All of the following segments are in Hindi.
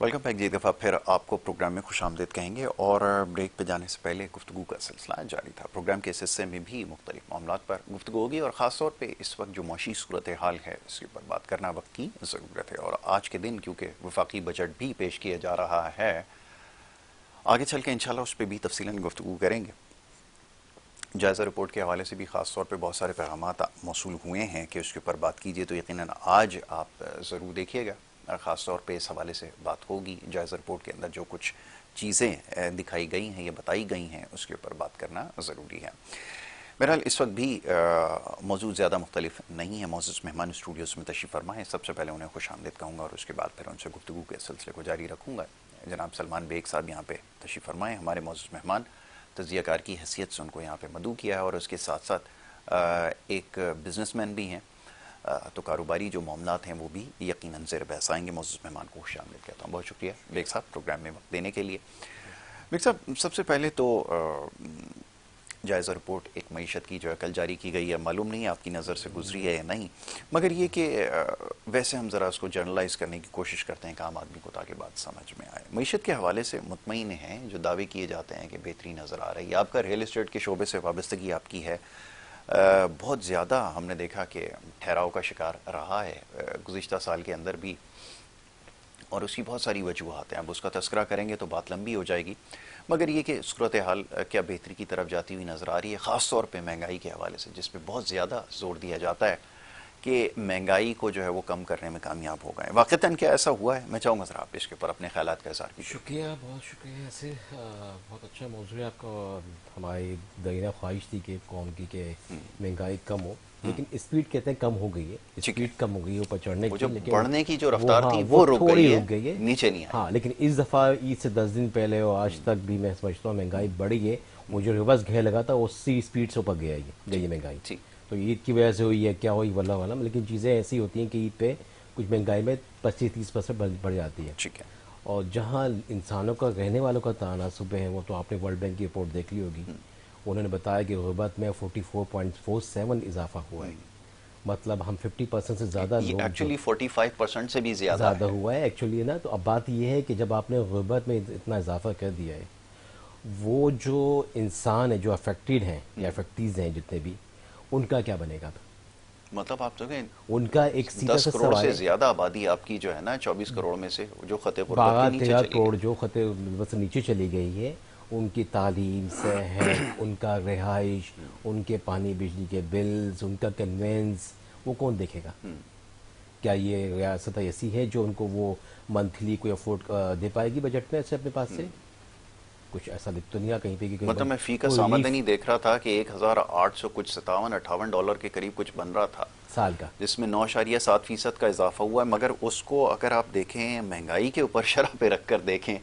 Welcome back. जी दफ़ा फिर आपको प्रोग्राम में खुशामदीद कहेंगे और ब्रेक पे जाने से पहले गुफ्तगू का सिलसिला जारी था। प्रोग्राम के इस हिस्से में भी मुख्तलिफ मामलात पर गुफ्तगू होगी और ख़ास तौर पे इस वक्त जो मौशी सूरत हाल है इसके ऊपर बात करना वक्त की ज़रूरत है। और आज के दिन क्योंकि वफाकी बजट भी पेश किया जा रहा है, आगे चल के इंशाल्लाह उस पर भी तफसीलन गुफ्तगू करेंगे। जायज़ा रिपोर्ट के हवाले से भी ख़ास तौर पे बहुत सारे पैगामात मौसूल हुए हैं कि उसके ऊपर बात कीजिए, तो यकीनन आज आप ज़रूर देखिएगा। ख़ास तौर पे इस हवाले से बात होगी। जायज़ा रिपोर्ट के अंदर जो कुछ चीज़ें दिखाई गई हैं या बताई गई हैं उसके ऊपर बात करना ज़रूरी है। बहरहाल इस वक्त भी मौजूद ज़्यादा मुख्तलिफ नहीं है। मौजूद मेहमान स्टूडियोज़ में तशरीफ़ फरमा है। सबसे पहले उन्हें खुशामदीद कहूँगा और उसके बाद फिर उनसे गुफ्तगू के सिलसिले को जारी रखूँगा। जनाब सलमान बेग साहब यहाँ पे तशरीफ़ फरमाएँ, हमारे मौजूद मेहमान। तजियाकार की हैसियत से उनको यहाँ पे मदऊ किया है और उसके साथ साथ एक बिजनेसमैन भी हैं, तो कारोबारी जो मामलात हैं वो भी यकीनन ज़ेर बहस आएंगे। मौजूद मेहमान को खुशामदीद कहता हूँ। बहुत शुक्रिया बेग साहब प्रोग्राम में वक्त देने के लिए। बेग साहब सबसे पहले तो जायज़ा रिपोर्ट एक मईशत की जो है कल जारी की गई है, मालूम नहीं आपकी नज़र से गुजरी है या नहीं, मगर ये कि वैसे हम ज़रा उसको जर्नलाइज़ करने की कोशिश करते हैं आम आदमी को ताकि बात समझ में आए। मईशत के हवाले से मुतमईन हैं, जो दावे किए जाते हैं कि बेहतरी नज़र आ रही है। आपका रियल इस्टेट के शोबे से वाबस्तगी आपकी है, बहुत ज़्यादा हमने देखा कि ठहराव का शिकार रहा है गुज़िश्ता साल के अंदर भी, और उसकी बहुत सारी वजूहत हैं। अब उसका तस्करा करेंगे तो बात लंबी हो जाएगी, मगर ये कि सूरत हाल क्या बेहतरी की तरफ जाती हुई नज़र आ रही है, ख़ास तौर पे महंगाई के हवाले से, जिस पे बहुत ज़्यादा जोर दिया जाता है कि महंगाई को जो है वो कम करने में कामयाब हो गए। वाक़तन क्या ऐसा हुआ है? मैं चाहूँगा ज़रा आप इसके ऊपर अपने ख़यालात का इज़हार कीजिए। शुक्रिया, बहुत शुक्रिया। ऐसे बहुत अच्छा मौजू है आपका। हमारी दरीना ख्वाहिश थी कि कौम की कि महंगाई कम हो, लेकिन स्पीड कहते हैं कम हो गई है। ठीक है, स्पीड कम हो गई है ऊपर चढ़ने वो की, जो लेकिन बढ़ने की जो वो रफ्तार हाँ थी वो वो रुक थोड़ी गई रुक है, गई है। नीचे नहीं आई। हाँ, लेकिन इस दफ़ा ईद से 10 दिन पहले और आज तक भी मैं समझता हूँ महंगाई बढ़ी है। वो जो रिवर्स घेर लगा था उसी स्पीड से ऊपर गया ये महंगाई। ठीक। तो ईद की वजह से हुई है, क्या हुई वल्लाह वालम, लेकिन चीज़ें ऐसी होती हैं कि ईद पे कुछ महंगाई में 25-30% बढ़ जाती है। ठीक है। और जहाँ इंसानों का, रहने वालों का तनासुब है, वो तो आपने वर्ल्ड बैंक की रिपोर्ट देख ली होगी। उन्होंने बताया कि गुर्बत में 44.47 इजाफा हुआ है। मतलब हम 50% से ज़्यादा ये लोग जो एक्चुअली 45% से भी ज़्यादा ज़्यादा है। हुआ है एक्चुअली ना। तो अब बात यह है कि जब आपने गुर्बत में इतना इजाफा कर दिया है, वो जो इंसान है जो अफेक्टेड हैं या अफेक्टीज हैं जितने भी, उनका क्या बनेगा? मतलब आप तो कहें उनका एक सीधा 10 सा करोड़ सवाल से है। ज़्यादा आबादी आपकी जो है ना, 24 करोड़ में से जो खते गुर्बत के बारह नीचे तेरह चली करोड़ गई। जो खते बस नीचे चली गई है, उनकी तालीम, सेहत, उनका रिहाइश, उनके पानी बिजली के बिल्स, उनका कन्वेंस, वो कौन देखेगा? क्या ये रियासत ऐसी है जो उनको वो मंथली कोई अफोर्ड दे पाएगी बजट में ऐसे अपने पास से? कुछ ऐसा दिख तो नहीं रहा कहीं पे कि मतलब मैं फी का कोई रिलीफ सामदनी देख रहा था कि 1800 कुछ 57-58 डॉलर के करीब कुछ बन रहा था, साल का। जिसमें 9.7% का इजाफा हुआ है। मगर उसको अगर आप देखें महंगाई के ऊपर शरह पे रख कर देखें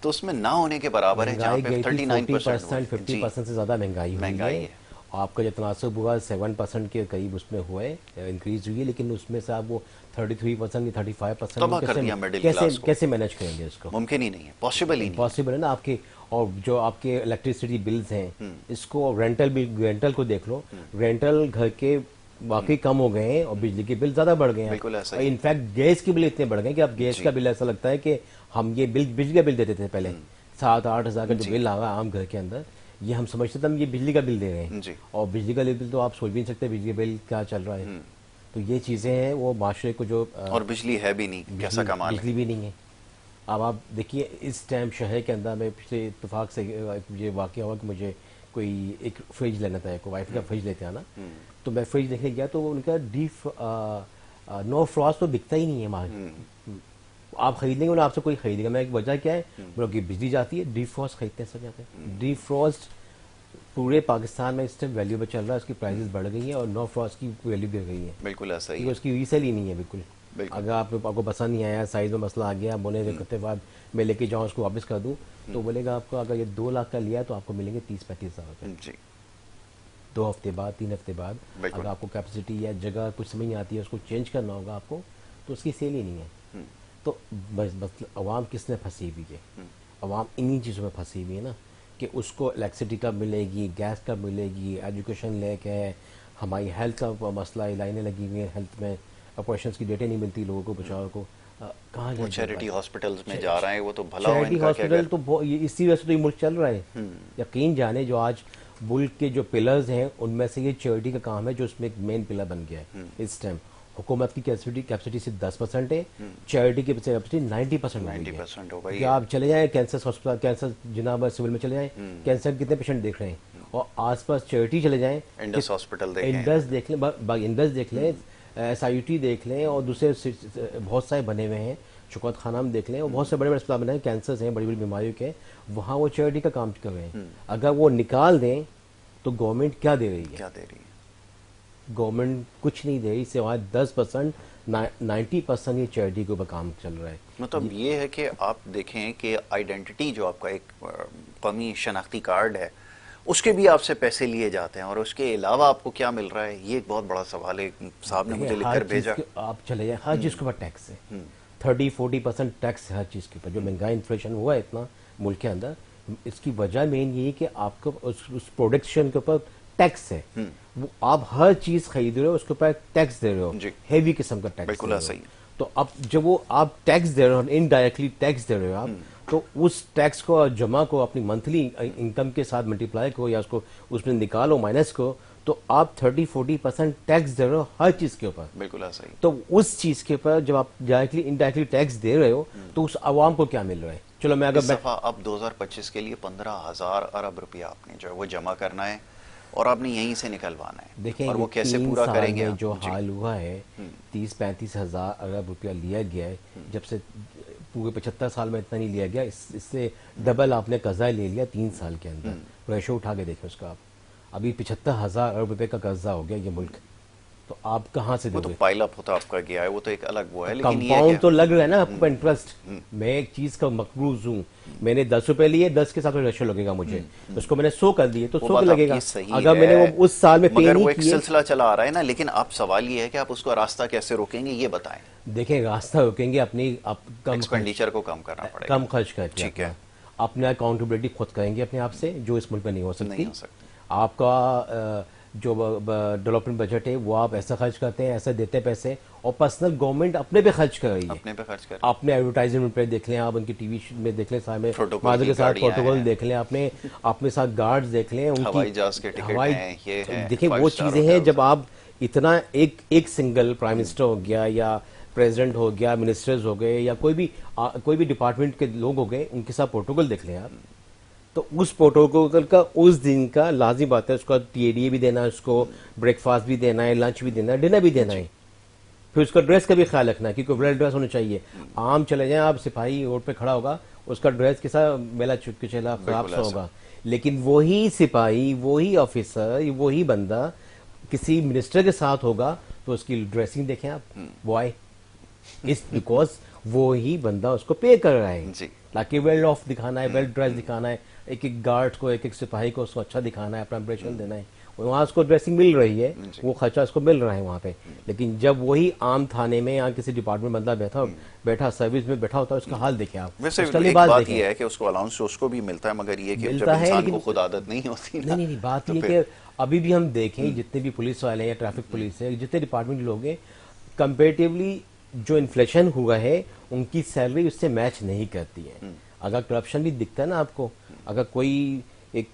तो उसमें ना होने के बराबर है, जहाँ महंगाई पे गई थी 39% हुआ 40%, है। फिफ्टी जी, परसेंट से ज़्यादा महंगाई हुई महंगाई है। है। आपका जो तनासब हुआ 7% के करीब उसमें हुआ है, इंक्रीज हुई है, लेकिन उसमें से आप वो 33% या 35% तबाह वो कर कैसे दिया मिडिल कैसे क्लास को। कैसे मैनेज करेंगे इसको? मुमकिन ही नहीं है, पॉसिबल ही नहीं है। इम्पॉसिबल है ना आपके। और जो आपके इलेक्ट्रिसिटी बिल्स हैं, इसको रेंटल बिल, रेंटल को देख लो। रेंटल घर के वाकई कम हो गए हैं और बिजली के बिल ज़्यादा बढ़ गए हैं। बिल्कुल ऐसा और ही है। इनफैक्ट गैस के बिल इतने बढ़ गए कि अब गैस जी। का बिल ऐसा लगता है कि हम ये बिल, बिजली का बिल देते थे पहले 7-8 हज़ार का जो जी। बिल आवा आम घर के अंदर, ये हम समझते थे हम ये बिजली का बिल दे रहे हैं। जी। और बिजली का बिल तो आप सोच भी नहीं सकते बिजली का बिल क्या चल रहा है। तो ये चीज़ें हैं वो माशरे को जो और बिजली है भी नहीं, कैसा बिजली कमाल है। बिजली भी नहीं है। अब आप देखिए इस टाइम शहर के अंदर में पिछले इत्तेफाक से ये वाक़या हुआ कि मुझे कोई एक फ्रिज लेना था, एक वाइफ का फ्रिज लेते आना। तो मैं फ्रिज देखने गया तो उनका नो फ्रॉस्ट तो बिकता ही नहीं है मार्केट। आप खरीदेंगे ना, आपसे कोई खरीदेगा, मैं एक वजह क्या है, बोलो कि बिजली जाती है, डी फ्रॉस्ट खरीदते हैं सब जाते हैं। डी फ्रॉस्ट पूरे पाकिस्तान में इस टाइम वैल्यू पे चल रहा है, उसकी प्राइसेस बढ़ गई हैं और नो फ्रॉस्ट की वैल्यू गिर गई है बिल्कुल ऐसा ही क्योंकि है। उसकी रीसेल ही नहीं है बिल्कुल। बिल्कुल। अगर आपको पसंद नहीं आया, साइज़ में मसला आ गया, बोले करते बाद मैं लेके जाऊँ उसको वापस कर दूँ, तो बोलेगा आपको अगर ये 2 लाख का लिया तो आपको मिलेंगे 30-35 हज़ार रुपये जी। 2 हफ्ते बाद, 3 हफ्ते बाद। बिल्कुल। अगर आपको कैपेसिटी या जगह कुछ समझ नहीं आती है, उसको चेंज करना होगा आपको, तो उसकी सेल ही नहीं है। तो बस अवाम किसने फंसी हुई है? अवाम इन्हीं चीज़ों में फंसी हुई है ना, कि उसको इलेक्ट्रिसिटी कब मिलेगी, गैस कब मिलेगी, एजुकेशन लेके है, हमारी हेल्थ का मसला, लाइनें लगी हुई हैं हेल्थ में, ऑपरेशन की डेटें नहीं मिलती लोगों को, बचाओ को। कहाँ वो जाएंगे चैरिटी भाई? हॉस्पिटल्स में जा रहे हैं, वो तो भला हो चैरिटी इनका कि हॉस्पिटल अगर तो इसी वजह से तो ये मुल्क चल रहा है। यकीन जाने जो आज मुल्क के जो पिलर्स हैं उनमें से ये चैरिटी का काम है जो उसमें एक मेन पिलर बन गया है इस टाइम। हुकूमत की कैपेसिटी सिर्फ 10% है, चैरिटी की कैपेसिटी 90% हो गई है। 90% हो गई कि है। आप चले जाएं कैंसर हॉस्पिटल, कैंसर जिनाब सिविल में चले जाएं, कैंसर के कितने पेशेंट देख रहे हैं, और आसपास चैरिटी चले जाएं, इंडस हॉस्पिटल देखें, इंडस देख लें, इंडस देख लें, SIUT देख लें, और दूसरे बहुत सारे बने हुए हैं, शुकौत खाना में देख लें, और बहुत से बड़े बड़े अस्पताल बने हैं, कैंसर हैं, बड़ी बड़ी बीमारियों के, वहाँ वो चैरिटी का काम कर रहे हैं। अगर वो निकाल दें तो गवर्नमेंट क्या दे रही है? क्या दे रही है? गवर्नमेंट कुछ नहीं दे रही, सिवाय 10%, 90% ये चैरिटी के ऊपर काम चल रहा है। मतलब ये है कि आप देखें कि आइडेंटिटी जो आपका एक कौमी शनाख्ती कार्ड है, उसके भी आपसे पैसे लिए जाते हैं, और उसके अलावा आपको क्या मिल रहा है, ये एक बहुत बड़ा सवाल है। साहब ने मुझे लिखकर भेजा। आप चले जाए, हर चीज़ के ऊपर टैक्स है, 30-40% टैक्स है हर चीज़ के ऊपर। जो महंगाई इन्फ्लेशन हुआ है इतना मुल्क के अंदर, इसकी वजह मेन यही कि आपको उस प्रोडक्शन के ऊपर टैक्स है। वो आप हर चीज़ खरीद रहे हो, उसके ऊपर टैक्स दे रहे हो, हेवी किस्म का टैक्स बिल्कुल दे रहे सही। हो। तो अब जब वो आप टैक्स दे रहे हो, इनडायरेक्टली टैक्स दे रहे हो आप, तो उस टैक्स को और जमा को अपनी मंथली इनकम के साथ मल्टीप्लाई करो, या उसको उसमें निकालो, माइनस को, तो आप 30-40% टैक्स दे रहे हो हर चीज़ के ऊपर। बिल्कुल सही। तो उस चीज़ के ऊपर जब आप डायरेक्टली इनडायरेक्टली टैक्स दे रहे हो, तो उस आवाम को क्या मिल रहा है? चलो मैं इस दफा अब 2025 के लिए 15,000 अरब रुपया आपने जो है वो जमा करना है, और आपने यहीं से निकलवाना है। देखें, और वो कैसे 3 पूरा साल करेंगे में जो आप? हाल हुआ है, 30-35 हज़ार अरब रुपया लिया गया है, जब से पूरे 75 साल में इतना नहीं लिया गया, इससे डबल आपने कर्जा ले लिया 3 साल के अंदर। रेशो उठा के देखें उसका आप, अभी 75,000 अरब रुपए का कर्जा हो गया ये मुल्क, तो आप कहाँ से वो तो दोगे? पाइल अप होता आपका गया है, वो तो एक अलग वो है, लेकिन ये कंपाउंड क्या तो लग रहा है ना आपको इंटरेस्ट। मैं एक चीज का मकरूज हूँ, मैंने 10 रुपए लिए, 10 के साथ रेशो लगेगा मुझे, उसको मैंने 100 कर दिए तो वो 100 बात का लगेगा। आपकी सही अगर है, मैंने वो उस साल में पे मगर वो नहीं एक किए। सिलसिला चला आ रहा है ना। लेकिन आप सवाल ये है कि आप उसको रास्ता कैसे रोकेंगे, ये बताएं। देखें, रास्ता रोकेंगे अपनी, आप कम एक्सपेंडिचर को कम करना पड़ेगा, कम खर्च करके, ठीक है। अपना अकाउंटेबिलिटी खुद करेंगे अपने आप से, जो इस मुल्क में नहीं हो सकती। नहीं हो सकती। आपका जो डेवलपमेंट बजट है वो आप ऐसा खर्च करते हैं, ऐसा देते हैं पैसे, और पर्सनल गवर्नमेंट अपने पे खर्च कर रही है, अपने पे खर्च कर। आपने एडवर्टाइजमेंट पे देख लें, आप उनकी टीवी में देख लें, सामने प्रोटोकॉल माधव की के साथ गाड़ियां प्रोटोकॉल हैं। देख लें, आपने अपने साथ गार्ड्स देख लें, हवाई जहाज के टिकट हैं, ये हैं, देखिए 5 वो स्टार चीज़ें हैं। होटल्स जब आप इतना एक सिंगल प्राइम मिनिस्टर हो गया, या प्रेसिडेंट हो गया, मिनिस्टर्स हो गए, या कोई भी डिपार्टमेंट के लोग हो गए, उनके साथ प्रोटोकॉल देख लें आप, तो उस प्रोटोकॉल का उस दिन का लाजिम बात है, उसका TADA भी देना है, उसको ब्रेकफास्ट भी देना है, लंच भी देना है, डिनर भी देना है, फिर उसका ड्रेस का भी ख्याल रखना है, क्योंकि वेल ड्रेस होना चाहिए। आम चले जाएं आप, सिपाही रोड पे खड़ा होगा, उसका ड्रेस कैसा मेला चुटके चला खराब सा होगा, लेकिन वही सिपाही, वही ऑफिसर, वही बंदा किसी मिनिस्टर के साथ होगा, तो उसकी ड्रेसिंग देखें आप, वाई इस बिकॉज वो ही बंदा उसको पे कर रहा है, जी। ताकि वेल ऑफ दिखाना है, वेल ड्रेस दिखाना है, एक एक गार्ड को, एक एक सिपाही को उसको अच्छा दिखाना है, अपना इंप्रेशन देना है, वहाँ उसको ड्रेसिंग मिल रही है, वो खर्चा उसको मिल रहा है वहाँ पे। लेकिन जब वही आम थाने में या किसी डिपार्टमेंट बंदा बैठा सर्विस में बैठा होता है, उसका हाल देखें आप, वैसे उसका एक लिबास बात देखें। ये है कि उसको अलाउंस उसको भी मिलता है, मगर ये कि जब मिलता है, इंसान लेकिन को खुद आदत नहीं होती ना, नहीं, बात तो ये फिर कि अभी भी हम देखें, जितने भी पुलिस वाले हैं या ट्रैफिक पुलिस है, जितने डिपार्टमेंट लोग हैं, कंपेरेटिवली जो इन्फ्लेशन हुआ है उनकी सैलरी उससे मैच नहीं करती है। अगर करप्शन भी दिखता है ना आपको, अगर कोई एक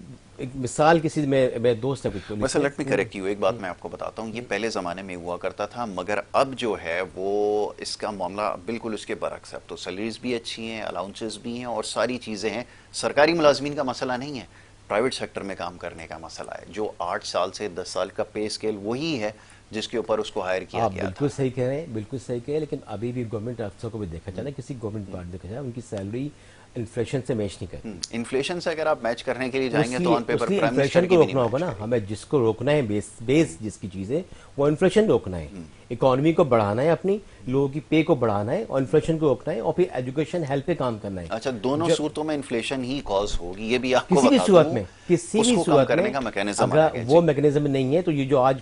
मिसाल किसी मेरे दोस्त है कुछ पुलिस वैसे में, लेट मी करेक्ट यू, एक बात मैं आपको बताता हूँ, ये पहले ज़माने में हुआ करता था, मगर अब जो है वो इसका मामला बिल्कुल उसके बरक्स है। अब तो सैलरीज भी अच्छी हैं, अलाउंसेस भी हैं, और सारी चीज़ें हैं। सरकारी मुलाजमीन का मसला नहीं है, प्राइवेट सेक्टर में काम करने का मसला है, जो 8 साल से 10 साल का पे स्केल वही है जिसके ऊपर उसको हायर किया आप गया बिल्कुल था। सही कह रहे हैं, बिल्कुल सही कह रहे हैं, लेकिन अभी भी गवर्नमेंट अफसर को भी देखा जाए ना, किसी गवर्नमेंट डिपार्टमेंट देखा जाए, उनकी सैलरी इन्फ्लेशन से मैच नहीं करती। इन्फ्लेशन से अगर आप मैच करने के लिए जाएंगे तो ऑन पेपर उसलिए प्राइम मिनिस्टर इन्फ्लेशन की को भी नहीं रोकना होगा मैच ना, करेगी। हमें जिसको रोकना है, बेस जिसकी चीज़ है वो इन्फ्लेशन रोकना है, इकोनॉमी को बढ़ाना है, अपनी लोगों की पे को बढ़ाना है, और इन्फ्लेशन को रोकना है, और फिर एजुकेशन हेल्थ पे काम करना है। अच्छा, दोनों सूरतों में इन्फ्लेशन ही कॉज होगी, ये भी आपको किसी भी बता सूरत दूं, में, किसी भी उसको कम सूरत करने में का मैकेनिज्म अगर वो मैकेनिज्म नहीं है, तो ये जो आज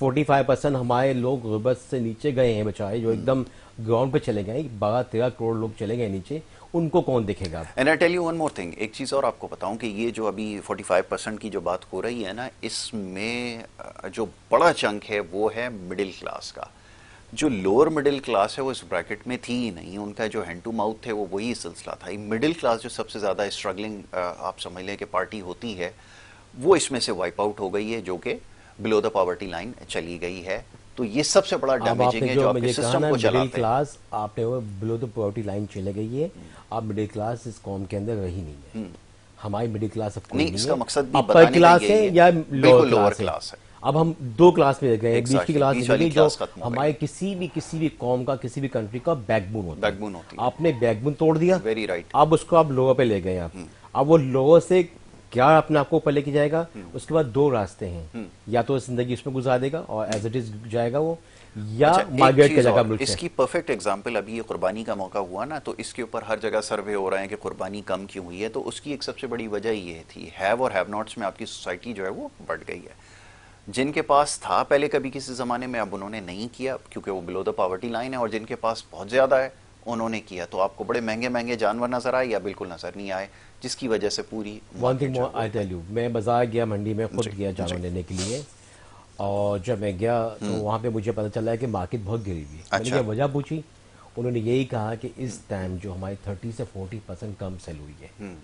45% हमारे लोग गुर्बत से नीचे गए हैं बेचारे, जो एकदम ग्राउंड पे चले गए, 12-13 करोड़ लोग चले गए नीचे, उनको कौन देखेगा? And I tell you one more thing, एक चीज़ और आपको बताऊं कि ये जो अभी 45% की जो बात हो रही है ना, इसमें जो बड़ा चंक है वो है मिडिल क्लास का। जो लोअर मिडिल क्लास है वो इस ब्रैकेट में थी ही नहीं, उनका जो हैंड टू माउथ थे वो वही सिलसिला था। मिडिल क्लास जो सबसे ज़्यादा स्ट्रगलिंग आप समझ लें कि पार्टी होती है, वो इसमें से वाइप आउट हो गई है, जो कि बिलो द पॉवर्टी लाइन चली गई है। तो ये सबसे बड़ा अब डैमेजिंग आपने है जो जो आपके मुझे कहा सिस्टम ना को मिडिल चलाते हैं। क्लास, आपने वो बिलो द पॉवर्टी लाइन चले गई है। अब मिडिल क्लास इस कौम के अंदर रही नहीं है। हमारी मिडिल क्लास अब कोई नहीं, नहीं इसका है। मकसद भी अपर बताने का क्लास यही है है, या बिल्कुल लोअर लोअर क्लास है। क्लास है। अब हम दो क्लास में रह गए हैं, बीच की Exactly, क्लास बीच निकल वाली गई, जो क्लास खत्म हो गई। हमारे किसी भी कौम का, किसी भी कंट्री का बैकबोन होता है। बैकबोन होती है। आपने बैकबोन तोड़ दिया, वेरी राइट। अब उसको आप लोअर पे ले गए आप। अब वो लोअर से क्या अपने आप को ऊपर लेके जाएगा, उसके बाद दो रास्ते हैं, या तो जिंदगी उसमें गुजार देगा और एज इट इज जाएगा वो, या अच्छा, एक माइग्रेट चीज करेगा और, मुल्क से। इसकी परफेक्ट एग्जांपल अभी ये कुर्बानी का मौका हुआ ना, तो इसके ऊपर हर जगह सर्वे हो रहे हैं कि कुर्बानी कम क्यों हुई है। तो उसकी एक सबसे बड़ी वजह ये थी, हैव और हैव नॉट्स में आपकी सोसाइटी जो है वो बढ़ गई है। जिनके पास था पहले कभी किसी ज़माने में, अब उन्होंने नहीं किया क्योंकि वो बिलो द पॉवर्टी लाइन है, और जिनके पास बहुत ज़्यादा है उन्होंने किया। तो आपको बड़े महंगे महंगे जानवर नज़र आए या बिल्कुल नज़र नहीं आए, जिसकी वजह से पूरी one thing market I tell you, मैं बाजार गया, मंडी में खुद जी, गया जानवर जी। लेने के लिए, और जब मैं गया तो वहाँ पे मुझे पता चला है कि मार्केट बहुत गिरी हुई है। मैंने अच्छा। क्या वजह पूछी, उन्होंने यही कहा कि इस टाइम जो हमारी 30 से 40% कम सेल हुई है।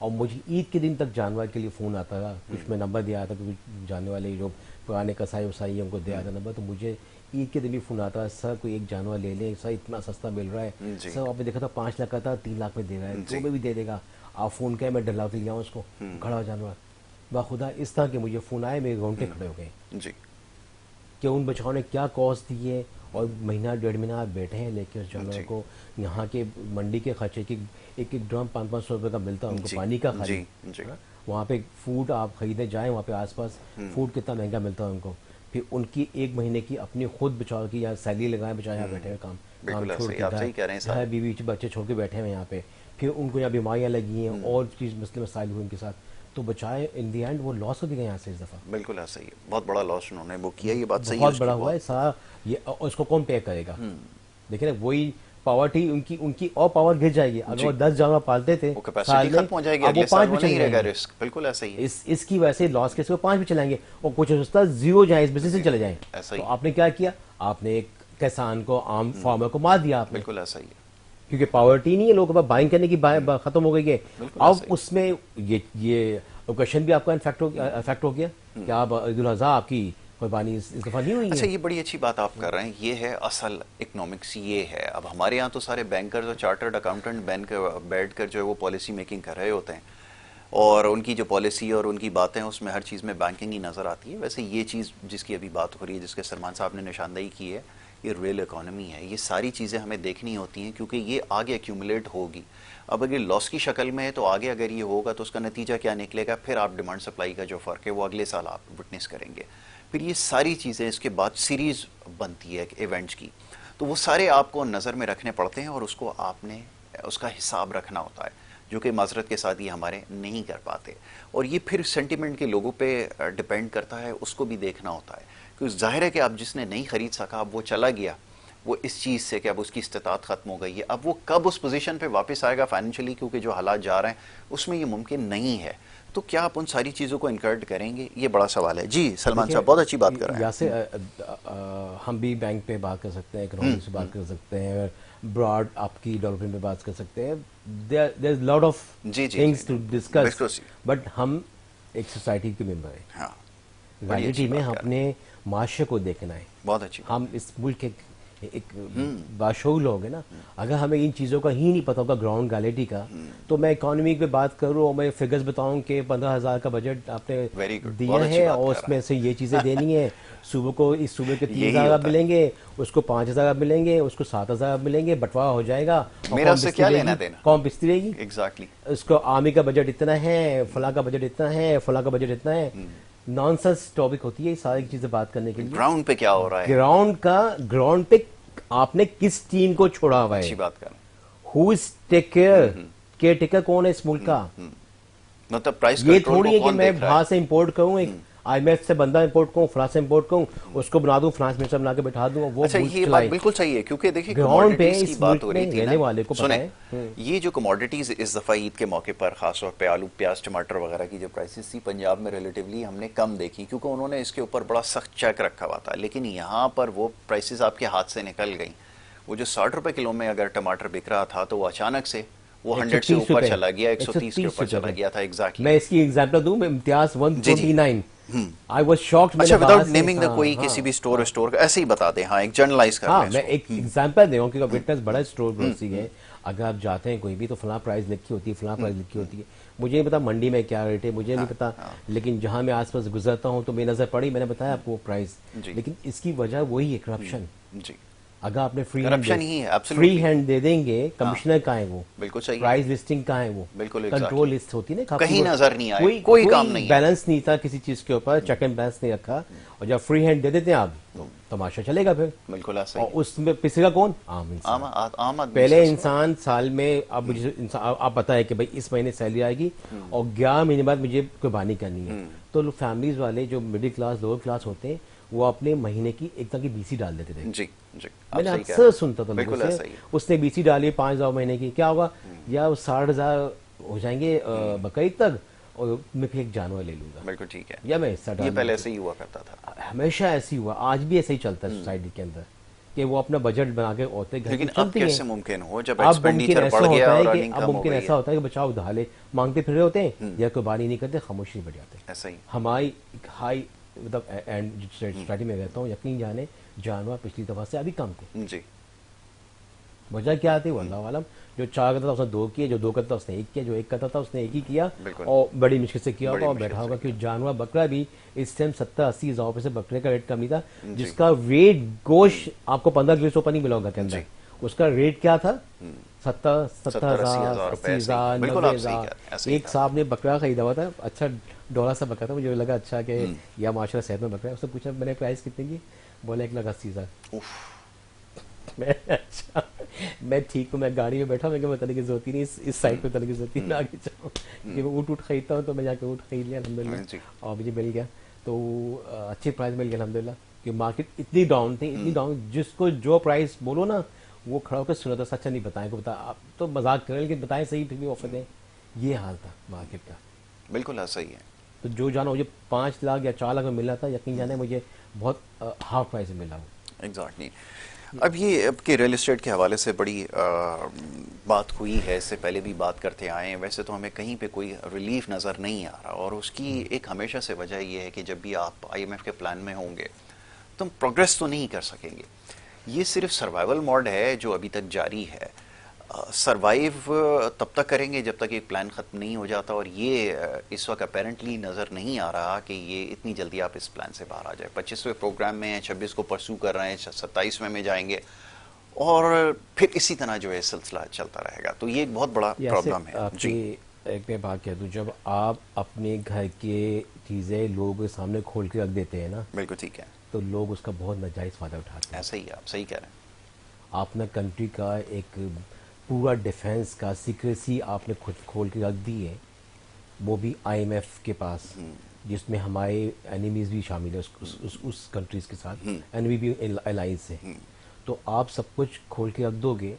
और मुझे ईद के दिन तक जानवर के लिए फ़ोन आता था, कुछ मैं नंबर दिया था, कुछ जानने वाले जो पुराने कसाई वसाई उनको दिया था नंबर, तो मुझे ईद के दिन भी फ़ोन आता है, सर कोई एक जानवर ले लें सर, इतना सस्ता मिल रहा है। जी। सर आपने देखा था 5 लाख का था, 3 लाख में दे रहा है, जी। तो में भी दे देगा। आप फ़ोन किया, मैं डला के लिया उसको, खड़ा हो जानवर। बाखुदा इस तरह के मुझे फ़ोन आए, मेरे रोंगटे खड़े हो गए जी। कि उन बचाओं ने क्या कॉस्ट दी है, और महीना डेढ़ महीना आप बैठे हैं लेके उस जानवर जी। को। यहाँ के मंडी के खर्चे की एक एक ड्रम 500-500 रुपये का मिलता है उनको, जी, पानी का जी, खाली। जी। हाँ? वहाँ पे फूड आप खरीदने जाएं, वहाँ पे आसपास फूड कितना महंगा मिलता है उनको। फिर उनकी एक महीने की अपनी खुद बचाव की या सैलरी लगाए, बचाए यहाँ बैठे हुए काम बिल्कुल छोड़ ऐसे ही, के, आप सही कह रहे हैं घर साहब। बीवी बच्चे छोड़ के बैठे हुए यहाँ पे। फिर उनको यहाँ बीमारियाँ लगी हैं और चीज़ मसले मसाइल हुए उनके साथ, तो बचाए इन दी एंड वो लॉस हो गया यहाँ से इस दफ़ा। बिल्कुल ऐसा ही है, बहुत बड़ा लॉस उन्होंने वो किया, ये बात सही है बहुत उसकी बड़ा हुआ बहुत। है सारा ये, और उसको कौन पे करेगा? देखिए ना, वही पावर्टी उनकी उनकी और पावर गिर जाएगी। अगर जी। वो 10 जानवर पालते थे वो साल कैपेसिटी में, खत्म हो जाएगी, अब वो अगले साल 5 वो भी चले नहीं रहेगा जाएंगे। रिस्क। बिल्कुल ऐसा ही है। इसकी वजह से लॉस केस में 5 भी चलाएंगे, और कुछ हो सकता है 0 जाए, इस बिजनेस से चले जाएं। ऐसा तो ही। आपने क्या किया, आपने एक किसान को, आम फार्मर को मार दिया आपने, बिल्कुल ऐसा ही है। क्योंकि पावर्टी नहीं है, लोगों के पास बाइंग करने की खत्म हो गई है। बिल्कुल अब ऐसा ही। उसमें ये क्वेश्चन भी आपका इफेक्ट हो गया कि आप ईद उल अज़हा आपकी कुर्बानी इस दफ़ा नहीं हुई अच्छा, है। ये बड़ी अच्छी बात आप कर रहे हैं, ये है असल इकोनॉमिक्स, ये है। अब हमारे यहाँ तो सारे बैंकर्स और चार्टर्ड अकाउंटेंट बैठ कर जो है वो पॉलिसी मेकिंग कर रहे होते हैं, और उनकी जो पॉलिसी और उनकी बातें हैं उसमें हर चीज़ में बैंकिंग ही नज़र आती है। वैसे ये चीज़ जिसकी अभी बात हो रही है, जिसके सलमान साहब ने निशानदेही की है, ये रियल इकोनॉमी है। ये सारी चीज़ें हमें देखनी होती हैं क्योंकि ये आगे एक्यूमुलेट होगी। अब अगर लॉस की शक्ल में है तो आगे अगर ये होगा तो उसका नतीजा क्या निकलेगा, फिर आप डिमांड सप्लाई का जो फ़र्क है वो अगले साल आप विटनेस करेंगे। फिर ये सारी चीज़ें इसके बाद सीरीज़ बनती है इवेंट्स की, तो वो सारे आपको नज़र में रखने पड़ते हैं और उसको आपने उसका हिसाब रखना होता है, जो कि माजरत के साथ ये हमारे नहीं कर पाते। और ये फिर सेंटिमेंट के लोगों पे डिपेंड करता है, उसको भी देखना होता है। क्योंकि जाहिर है कि अब जिसने नहीं खरीद सका, अब वो चला गया, वो इस चीज़ से कि अब उसकी इस्तिताअत ख़त्म हो गई है, अब वो कब उस पोजीशन पे वापस आएगा फाइनेंशियली, क्योंकि जो हालात जा रहे हैं उसमें ये मुमकिन नहीं है। तो क्या आप उन सारी चीज़ों को इनकरेज करेंगे, ये बड़ा सवाल है। जी सलमान साहब, बहुत अच्छी बात कर रहे हैं। यहाँ से हम भी बैंक पे बात कर सकते हैं, इकोनॉमी से बात कर सकते हैं, ब्रॉड आपकी डेवलपमेंट पे बात कर सकते हैं। देयर इज लॉट ऑफ जी, जी, थिंग्स जी, टू जी। डिस्कस, बिल्कुल। बट हम एक सोसाइटी के मेंबर हैं। हाँ, बड़ी अच्छी रियलिटी में बात कर रहे अपने माशरे को देखना है। बहुत अच्छी बात। हम इस मुल्क के एक बाशऊर लोग हैं ना, अगर हमें इन चीज़ों का ही नहीं पता होगा, ग्राउंड रियलिटी का, तो मैं इकोनॉमी पे बात करूँ और मैं फिगर्स बताऊं कि 15,000 का बजट Very आपने good, दिया बहुत अच्छी है बात और कर उसमें से ये चीज़ें देनी है, सुबह को इस सुबह के यही 3,000 होता है। मिलेंगे, उसको 5,000 मिलेंगे, उसको 7,000 मिलेंगे, बटवारा हो जाएगा। और मेरा कौन उससे बिस्ती क्या रहेगी? लेना देना? कौन बिस्ती रहेगी? एग्जैक्टली। उसको आर्मी का बजट इतना है, फला का बजट इतना है, फला का बजट इतना है। नॉनसेंस टॉपिक होती है ये सारी चीज़ें बात करने के लिए। ग्राउंड पे क्या हो रहा है? ग्राउंड पे आपने किस टीम को छोड़ा हुआ अच्छी है? बात कर रहे हैं। हु इज केयर टेकर कौन है इस मुल्क का? मतलब प्राइस ये कंट्रोल थोड़ी को है कि कौन मैं देख रहा बाहर है? से इंपोर्ट करूं एक IMF से बंदा इंपोर्ट करूँ, फ्रांस से इंपोर्ट करूँ, उसको बना दूँ, फ्रांस मिनिस्टर बना के बैठा दूँ, वो अच्छा, ये बात बिल्कुल सही है, क्योंकि देखिए ग्राउंड पे कमोडिटीज की इस बात मुल्क हो रही में थी रहने ना। वाले को पता सुने, है। ये जो कमोडिटीज इस दफा ईद के मौके पर खासतौर पे आलू, प्याज, टमाटर वगैरह की जो प्राइसेस थी पंजाब में रिलेटिवली हमने कम देखी, क्योंकि उन्होंने इसके ऊपर बड़ा सख्त चेक रखा हुआ था। लेकिन यहाँ पर वो प्राइसेस आपके हाथ से निकल गई। वो जो 60 रुपए किलो में अगर टमाटर बिक रहा था, तो वो अचानक से वो 100 से 130 ऊपर रुपए, चला गया, 130 के 130 ऊपर चला रुपए। गया था। एग्जैक्टली। मैं इसकी एग्जांपल दूं, मैं इम्तियाज जी जी। 129, आई वाज शॉक्ड। अच्छा, मैंने विदाउट बाहर से, नेमिंग द कोई किसी भी स्टोर स्टोर का ऐसे ही बता दें, हाँ, एक जर्नलाइज कर रहे हाँ, हैं मैं इसको। एक एग्जांपल दे रहा हूँ, क्योंकि विटनेस बड़ा स्टोर ग्रोसरी है। अगर आप जाते हैं कोई भी, तो फलां प्राइस लिखी होती है, फलां प्राइस लिखी होती है। मुझे नहीं पता मंडी में क्या रेट है, मुझे नहीं पता, लेकिन जहाँ मैं आसपास गुजरता हूँ तो मेरी नज़र पड़ी, मैंने बताया आपको वो प्राइस। जी। लेकिन इसकी वजह वही है, करप्शन। जी, अगर आपने करप्शन ही है, फ्री absolutely। हैंड दे देंगे, कमिश्नर कहाँ है वो, बिल्कुल सही है। प्राइस लिस्टिंग कहाँ है वो, बिल्कुल कंट्रोल exactly। लिस्ट होती है ना, कहीं नजर नहीं आए, कोई कोई काम नहीं है। बैलेंस नहीं था किसी चीज के ऊपर, चेक एंड बैलेंस नहीं रखा। और जब फ्री हैंड दे देते हैं आप, तो तमाशा चलेगा फिर। बिल्कुल ऐसा और ही। उसमें पिसेगा कौन? आम इंसान। आम आदमी पहले से इंसान साल में, अब मुझे इंसान, आप पता है कि भाई इस महीने सैलरी आएगी और 11 महीने बाद मुझे कुर्बानी करनी है, तो लोग फैमिलीज वाले जो मिडिल क्लास, लोअर क्लास होते हैं, वो अपने महीने की एक तरह की BC डाल देते थे। जी जी, आप मैंने सही कह अक्सर रहे हैं। सुनता था लोगों बिल्कुल ऐसा से, ही है। उसने BC डाली 5,000 महीने की, क्या होगा या 60,000 हो जाएंगे बकरीद तक, और मैं फिर एक जानवर ले लूंगा, बिल्कुल ठीक है। या मैं हिस्सा ये डाल पहले लूंगा। ऐसे ही हुआ करता था। हमेशा ऐसे ही हुआ, आज भी ऐसे ही चलता है सोसाइटी के अंदर, कि वो अपना बजट बना के औरतें घर की लेकिन अब चलती कैसे हैं। मुमकिन हो, जब अब मुमकिन एक्सपेंडिचर ऐसा बढ़ होता गया है और कि अर्निंग अब कम हो मुमकिन गई ऐसा है। होता है कि बचाओ उधाले मांगते फिर रहे होते हैं, या कुर्बानी नहीं करते, खामोश नहीं बैठ जाते। ऐसा ही। हमारी हाई मतलब एंड सोसाइटी में रहता हूँ, यकीन जाने जानवर पिछली दफा से अभी कम थे। जी वजह क्या थी, अल्लाह आलम। जो 4 करता था उसने 2 किए, जो 2 करता था उसने 1 किया, जो 1 करता था उसने 1 ही किया, बिल्कुल। और बड़ी मुश्किल से किया बड़ी होगा और मुश्किल बैठा से होगा। किया। कि जानवर बकरा भी इस टाइम 70-80 हज़ार रुपये से बकरे का रेट कम नहीं था, जी। जिसका वेट गोश्त आपको 15 किलो से ऊपर नहीं मिला होगा के अंदर। जी। उसका रेट क्या था? 70 70-80 हज़ार, हज़ार 80 रुपए, ऐसे ही। हज़ार, बिल्कुल 90 आप सही कह हज़ार। रहे हैं, ऐसे ही एक था। साहब ने बकरा खरीदा हुआ था, अच्छा डॉलर सा बकरा था, मुझे लगा अच्छा कि या माशाल्लाह सेहत में बकरा है। उससे पूछा मैंने प्राइस कितने की, बोला 1,80,000। उफ, मैं अच्छा, मैं ठीक हूँ, मैं गाड़ी में बैठा, मैं क्या बताने की जरूरत ही नहीं, इस साइड पे बताने की जरूरत ही नहीं, मैं आगे जाऊँ। कि मैं ऊँट खरीदता हूँ, तो मैं जाके ऊँट खरीद लिया जी। अल्हम्दुलिल्लाह, और मुझे मिल गया, तो अच्छे प्राइस मिल गया अल्हम्दुलिल्लाह। कि मार्केट इतनी डाउन थी, इतनी डाउन, जिसको जो प्राइस बोलो ना, वो खड़ा होकर सुना था, सच्चा नहीं बताएं, को बता आप तो मजाक करें, लेकिन बताएं सही, फिर भी ऑफर दें। ये हाल था मार्केट का। बिल्कुल ऐसा ही है। तो जो जाना मुझे 5 लाख या 4 लाख में मिल रहा था, यकीन जाने मुझे बहुत हाफ प्राइस में मिला वो। एग्जैक्टली। अब ये अब के रियल एस्टेट के हवाले से बड़ी बात हुई है, इससे पहले भी बात करते आए हैं। वैसे तो हमें कहीं पे कोई रिलीफ नज़र नहीं आ रहा, और उसकी एक हमेशा से वजह ये है कि जब भी आप IMF के प्लान में होंगे, तो प्रोग्रेस तो नहीं कर सकेंगे। ये सिर्फ सर्वाइवल मोड है जो अभी तक जारी है। सरवाइव तब तक करेंगे जब तक एक प्लान ख़त्म नहीं हो जाता, और ये इस वक्त अपेरेंटली नज़र नहीं आ रहा कि ये इतनी जल्दी आप इस प्लान से बाहर आ जाए। 25वें प्रोग्राम में हैं, 26 को परसू कर रहे हैं, 27वें में जाएंगे, और फिर इसी तरह जो है सिलसिला चलता रहेगा। तो ये एक बहुत बड़ा प्रॉब्लम है। जी, एक मैं बात कह दूं, जब आप अपने घर के चीज़ें लोगों के सामने खोल के रख देते हैं ना, बिल्कुल ठीक है। तो लोग उसका बहुत नाजायज़ फ़ायदा उठाते हैं। ऐसा ही है, आप सही कह रहे हैं। आपने कंट्री का एक पूरा डिफेंस का सीक्रेसी आपने खुद खोल के रख दी है, वो भी IMF के पास, जिसमें हमारे एनिमीज भी शामिल है उस कंट्रीज के साथ, NVB अलायंस से। तो आप सब कुछ खोल के रख दोगे,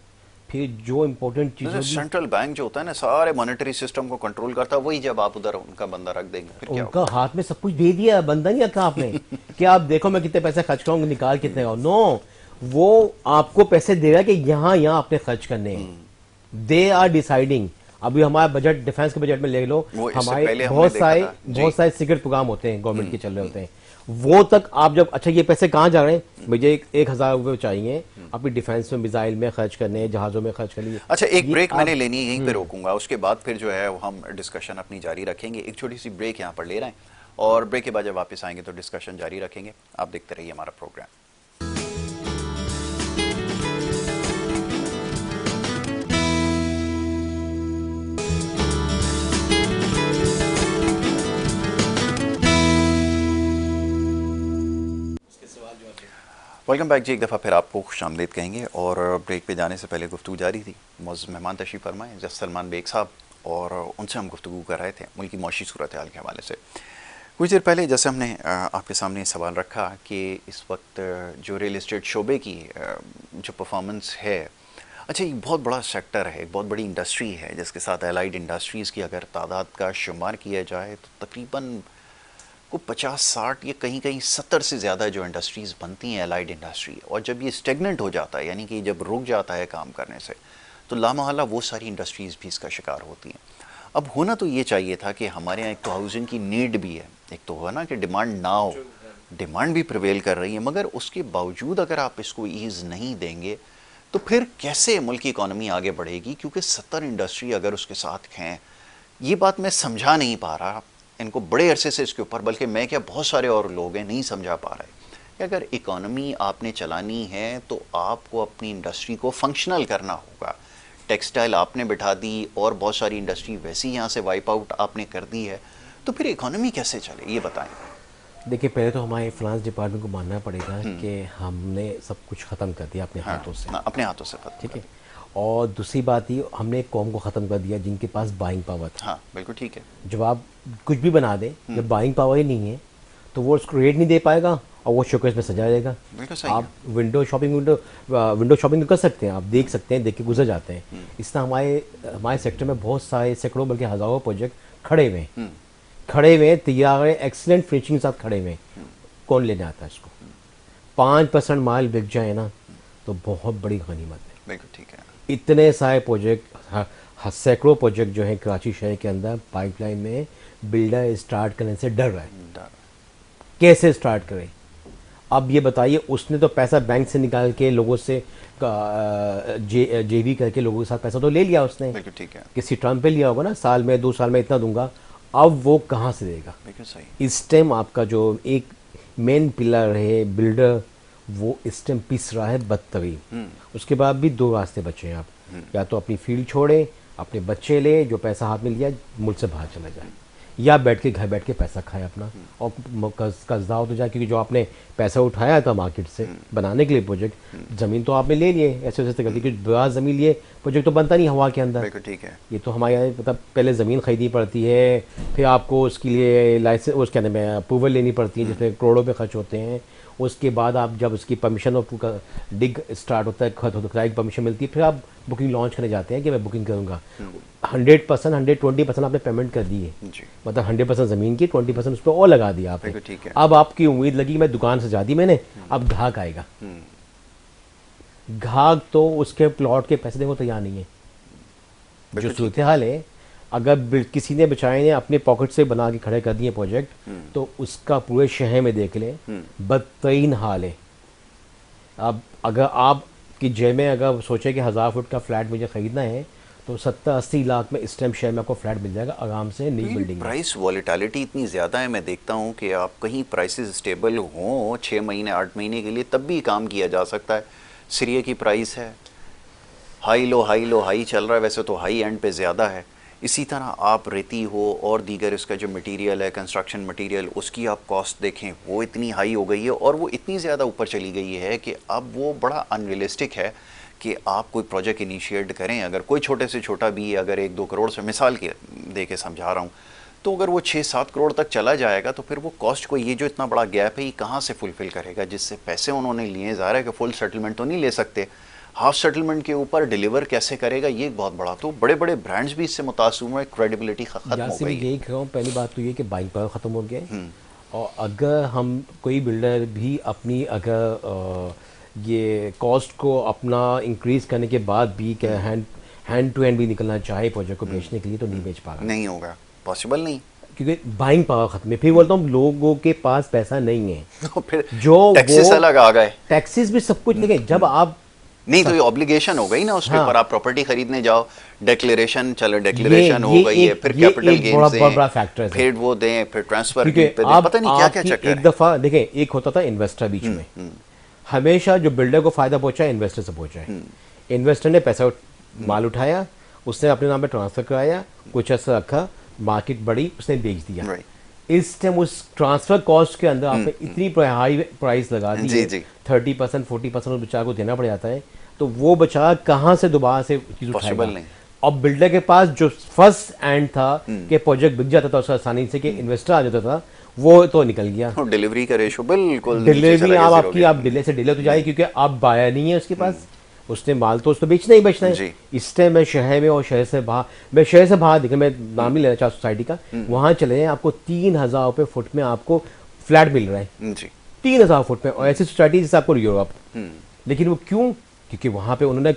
फिर जो इम्पोर्टेंट चीज़ें सेंट्रल बैंक जो होता है ना, सारे मॉनेटरी सिस्टम को कंट्रोल करता है, वही जब आप उधर उनका बंदा रख देंगे, फिर क्या उनका हाथ में सब कुछ दे दिया, बंदा नहीं रखा आपने कि आप देखो मैं कितने पैसे खर्च करूंगा, निकाल कितने का। नो, वो आपको पैसे दे रहा है कि यहाँ यहाँ आपने खर्च करने हैं। They are deciding. अभी हमारा बजट, डिफेंस के बजट में ले लो, हमारे बहुत सारे सीक्रेट प्रोग्राम होते हैं गवर्नमेंट के चल रहे होते हैं, वो तक आप जब, अच्छा ये पैसे कहाँ जा रहे हैं, मुझे 1,000 रुपये चाहिए अपनी डिफेंस में, मिसाइल में खर्च करने, जहाज़ों में खर्च करने। अच्छा, एक ब्रेक मैंने लेनी है, यहीं पे रोकूंगा, उसके बाद फिर जो है हम डिस्कशन अपनी जारी रखेंगे। एक छोटी सी ब्रेक यहाँ पर ले रहे हैं, और ब्रेक के बाद जब वापस आएंगे तो डिस्कशन जारी रखेंगे। आप देखते रहिए हमारा प्रोग्राम। वेलकम बैक जी, एक दफ़ा फिर आपको खुशामदीद कहेंगे। और ब्रेक पे जाने से पहले गुफ्तगू जारी थी, मौजूद मेहमान तशरीफ़ फरमाए जज सलमान बेग साहब, और उनसे हम गुफ्तगू कर रहे थे मुल्क की मौशी सूरत हाल के हवाले से। कुछ देर पहले जैसे हमने आपके सामने सवाल रखा कि इस वक्त जो रियल एस्टेट शोबे की जो परफॉर्मेंस है, अच्छा एक बहुत बड़ा सेक्टर है, एक बहुत बड़ी इंडस्ट्री है जिसके साथ एलाइड इंडस्ट्रीज़ की अगर तादाद का शुमार किया जाए तो तकरीबन को 50-60 या कहीं कहीं 70 से ज़्यादा जो इंडस्ट्रीज़ बनती हैं एलाइड इंडस्ट्री, और जब ये स्टेगनेंट हो जाता है यानी कि जब रुक जाता है काम करने से तो लामहला वो सारी इंडस्ट्रीज़ भी इसका शिकार होती हैं। अब होना तो ये चाहिए था कि हमारे यहाँ एक तो हाउसिंग की नीड भी है, एक तो हुआ ना कि डिमांड ना हो, डिमांड भी प्रिवेल कर रही है, मगर उसके बावजूद अगर आप इसको ईज़ नहीं देंगे तो फिर कैसे मुल्क की इकॉनमी आगे बढ़ेगी, क्योंकि 70 इंडस्ट्री अगर उसके साथ हैं, ये बात मैं समझा नहीं पा रहा इनको बड़े अरसे से इसके ऊपर, बल्कि मैं क्या बहुत सारे और लोग हैं नहीं समझा पा रहे कि अगर इकॉनमी आपने चलानी है तो आपको अपनी इंडस्ट्री को फंक्शनल करना होगा। टेक्सटाइल आपने बिठा दी और बहुत सारी इंडस्ट्री वैसी यहाँ से वाइप आउट आपने कर दी है, तो फिर इकॉनमी कैसे चले ये बताएं। देखिए, पहले तो हमारे फाइनेंस डिपार्टमेंट को मानना पड़ेगा कि हमने सब कुछ ख़त्म कर दिया अपने हाथों से, अपने हाथों से, ठीक है। और दूसरी बात ये, हमने एक कौम को ख़त्म कर दिया जिनके पास बाइंग पावर था। हाँ बिल्कुल ठीक है। जब आप कुछ भी बना दें, जब बाइंग पावर ही नहीं है तो वो उसको रेट नहीं दे पाएगा और वो शोकेस में सजा देगा। आप विंडो शॉपिंग कर सकते हैं, आप देख सकते हैं, देख के गुजर जाते हैं। इस तरह हमारे सेक्टर में बहुत सारे सैकड़ों बल्कि हज़ारों प्रोजेक्ट खड़े हुए तैयार है, एक्सीलेंट फिनिशिंग के साथ खड़े हुए। कौन लेने आता है इसको? 5% माल बिक जाए ना तो बहुत बड़ी गनीमत है। बिल्कुल ठीक है। इतने सारे प्रोजेक्ट, सैकड़ों प्रोजेक्ट जो है कराची शहर के अंदर पाइपलाइन में, बिल्डर स्टार्ट करने से डर रहा है, कैसे स्टार्ट करें। अब ये बताइए, उसने तो पैसा बैंक से निकाल के लोगों से जेवी करके लोगों के साथ पैसा तो ले लिया उसने, ठीक है, किसी टर्म पे लिया होगा ना, साल में 2 साल में इतना दूंगा, अब वो कहाँ से देगा। सही। इस टाइम आपका जो एक मेन पिलर है बिल्डर, वो इस टाइम पिस रहा है बदतरीन। उसके बाद भी 2 रास्ते बचे हैं, आप या तो अपनी फील्ड छोड़े, अपने बच्चे ले, जो पैसा हाथ में लिया मुल्क से बाहर चला जाए, या बैठ के घर बैठ के पैसा खाए अपना और कर्जा हो तो जाए, क्योंकि जो आपने पैसा उठाया था मार्केट से बनाने के लिए प्रोजेक्ट, ज़मीन तो आपने ले लिए ऐसे वैसे करके, क्योंकि बड़ा ज़मीन लिए प्रोजेक्ट तो बनता नहीं हवा के अंदर। ठीक है। ये तो हमारे यहाँ मतलब पहले ज़मीन खरीदनी पड़ती है, फिर आपको उसके लिए लाइसेंस, उसके अंदर में अप्रूवल लेनी पड़ती है जिसमें करोड़ों पे खर्च होते हैं। उसके बाद आप जब उसकी परमिशन और डिग स्टार्ट होता है, खुदाई की परमिशन मिलती है, फिर आप बुकिंग लॉन्च करने जाते हैं कि मैं बुकिंग करूँगा। 100% 120% आपने पेमेंट कर दी है, मतलब 100% ज़मीन की, 20% उस पर और लगा दिया आपने। अब आपकी उम्मीद लगी, मैं दुकान से ज़्यादा मैंने, अब ग्राहक आएगा, ग्राहक तो उसके प्लॉट के पैसे देने को तैयार नहीं है। जो सूरत हाल है, अगर किसी ने बेचारे ने अपने पॉकेट से बना के खड़े कर दिए प्रोजेक्ट, तो उसका पूरे शहर में देख लें बदतरीन हाल है। अब अगर आप की जेब में अगर सोचे कि 1000 फुट का फ्लैट मुझे ख़रीदना है तो 70-80 लाख में इस टाइम शहर में आपको फ्लैट मिल जाएगा आराम से, नई बिल्डिंग। प्राइस वॉलेटिलिटी इतनी ज़्यादा है, मैं देखता हूँ कि आप कहीं प्राइसेस स्टेबल हों 6 महीने 8 महीने के लिए तब भी काम किया जा सकता है। सीरिया की प्राइस है हाई लो हाई चल रहा है, वैसे तो हाई एंड पे ज़्यादा है। इसी तरह आप रेती हो और दीगर इसका जो मटेरियल है, कंस्ट्रक्शन मटेरियल, उसकी आप कॉस्ट देखें, वो इतनी हाई हो गई है और वो इतनी ज़्यादा ऊपर चली गई है कि अब वो बड़ा अनरियलिस्टिक है कि आप कोई प्रोजेक्ट इनिशिएट करें, अगर कोई छोटे से छोटा भी, अगर 1-2 करोड़ से मिसाल के दे के समझा रहा हूँ, तो अगर वो 6-7 करोड़ तक चला जाएगा तो फिर वो कॉस्ट को, ये जो इतना बड़ा गैप है, ये कहाँ से फुलफ़िल करेगा, जिससे पैसे उन्होंने लिए जा रहा है कि फुल सेटलमेंट तो नहीं ले सकते, हाफ सेटलमेंट के ऊपर डिलीवर कैसे करेगा, ये एक बहुत बड़ा, तो बड़े बड़े ब्रांड्स भी इससे मुतासर हुए, क्रेडिबिलिटी खत्म हो गई। यही कह रहा हूँ, पहली बात तो ये कि बाइंग पावर ख़त्म हो गया, और अगर हम कोई बिल्डर भी अपनी अगर ये कॉस्ट को अपना इंक्रीज़ करने के बाद भी क्या हैंड टू हैंड भी निकलना चाहे प्रोजेक्ट को बेचने के लिए, तो नहीं बेच पाएगा, नहीं होगा, पॉसिबल नहीं, क्योंकि बाइंग पावर खत्म है। फिर बोलता हूँ लोगों के पास पैसा नहीं है, तो फिर जो टैक्सेस अलग आ गए, टैक्सेस भी सब कुछ लगे। जब आप नहीं तो ये ऑब्लिगेशन हो गई ना उसके ऊपर, आप प्रॉपर्टी खरीदने जाओ, डिक्लेरेशन, चलो डिक्लेरेशन हो गई है, फिर कैपिटल गेन्स दें, फिर वो दें, फिर ट्रांसफर पता नहीं क्या क्या चक्कर है। एक दफ़ा देखें, एक होता था इन्वेस्टर बीच में, हमेशा जो बिल्डर को फायदा पहुंचा है इन्वेस्टर से पहुंचा है। इन्वेस्टर ने पैसा माल उठाया, उसने अपने नाम पे ट्रांसफर कराया, कुछ ऐसा रखा, मार्केट बढ़ी, उसने बेच दिया। इस टाइम उस ट्रांसफर कॉस्ट के अंदर आपने इतनी हाई प्राइस लगा दी है, 30% 40% उस बेचारे को देना पड़ जाता है, तो वो बेचारा कहाँ से दोबारा से चीज उठाएगा। और बिल्डर के पास जो फर्स्ट एंड था कि प्रोजेक्ट बिक जाता था उसका आसानी से, कि इन्वेस्टर आ जाता था, वो तो निकल गया। और डिलीवरी का रेशो बिल्कुल डिलीवरी आप आपकी आप डिले से डिले तो जाए, क्योंकि आप बायर नहीं है उसके पास, उसने माल तो उसको बेचना ही बेचना है। इस टाइम मैं शहर में और शहर से बाहर, मैं शहर से बाहर देखिए, मैं नाम नहीं लेना चाहता सोसाइटी का, वहाँ चले जाएं आपको 3,000 रुपये फुट में आपको फ्लैट मिल रहा है जी। 3,000 फुट में, और ऐसी सोसाइटी जैसे आपको यूरोप। लेकिन वो क्यों? क्योंकि वहाँ पे उन्होंने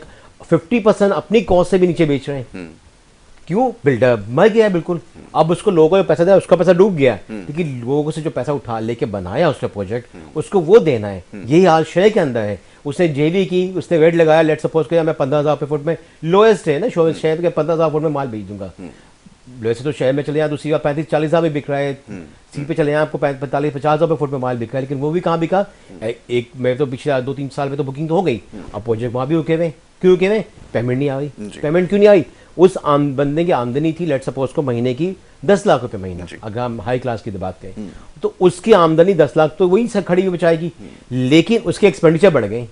50% अपनी कॉस्ट से भी नीचे बेच रहे हैं। क्यों? बिल्डर मर गया है बिल्कुल। अब उसको लोगों को पैसा दिया, उसका पैसा डूब गया, क्योंकि लोगों से जो पैसा उठा लेके बनाया उसने प्रोजेक्ट, उसको वो देना है। यही हाल शहर के अंदर है। उसने जेवी की, उसने रेट लगाया, लेट सपोज किया मैं 15,000 रुपये फुट में, लोएस्ट है ना शहर के, 15,000 फुट में माल बेच दूंगा। वैसे तो शहर में चले जाए दूसरी बार 35-40,000 में बिक रहा है, सी पे चले जाए आपको 45-50,000 रुपये फुट में माल बिक रहा है। लेकिन वो भी कहाँ बिका? एक मैं तो पिछले 2-3 साल में तो बुकिंग तो हो गई, अब प्रोजेक्ट वहाँ भी रुके हुए। क्यों रुके हुए? पेमेंट नहीं आ रही। पेमेंट क्यों नहीं आई? उस बंदे की आमदनी थी लेट सपोज को महीने की 10 लाख रुपए महीना, अगर हम हाई क्लास की बात करें, तो उसकी आमदनी 10 लाख तो वही सब खड़ी हुई बचाएगी। लेकिन उसके एक्सपेंडिचर बढ़ गए।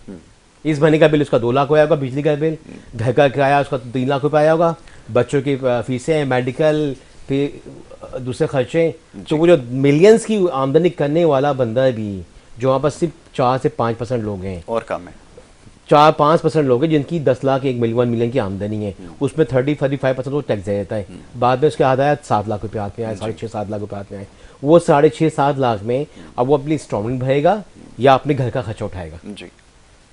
इस महीने का बिल उसका 2 लाख हो होगा, बिजली का बिल, घर का किराया उसका 3 लाख रुपए आया होगा, बच्चों की फीसें, मेडिकल, फिर दूसरे खर्चे। तो वो जो मिलियंस की आमदनी करने वाला बंदा भी, जो वहाँ पर सिर्फ 4 से 5% लोग हैं, और कम है, 4-5% लोग हैं जिनकी 10 लाख 1 मिलियन की आमदनी है, उसमें 30-35% तो टैक्स दे देता है। बाद में उसके आदाय 7 लाख रुपये आते हैं, 6.5-7 लाख रुपये आते हैं। वो 6.5-7 लाख में अब वो अपनी इंस्टॉलमेंट भरेगा या अपने घर का खर्चा उठाएगा जी।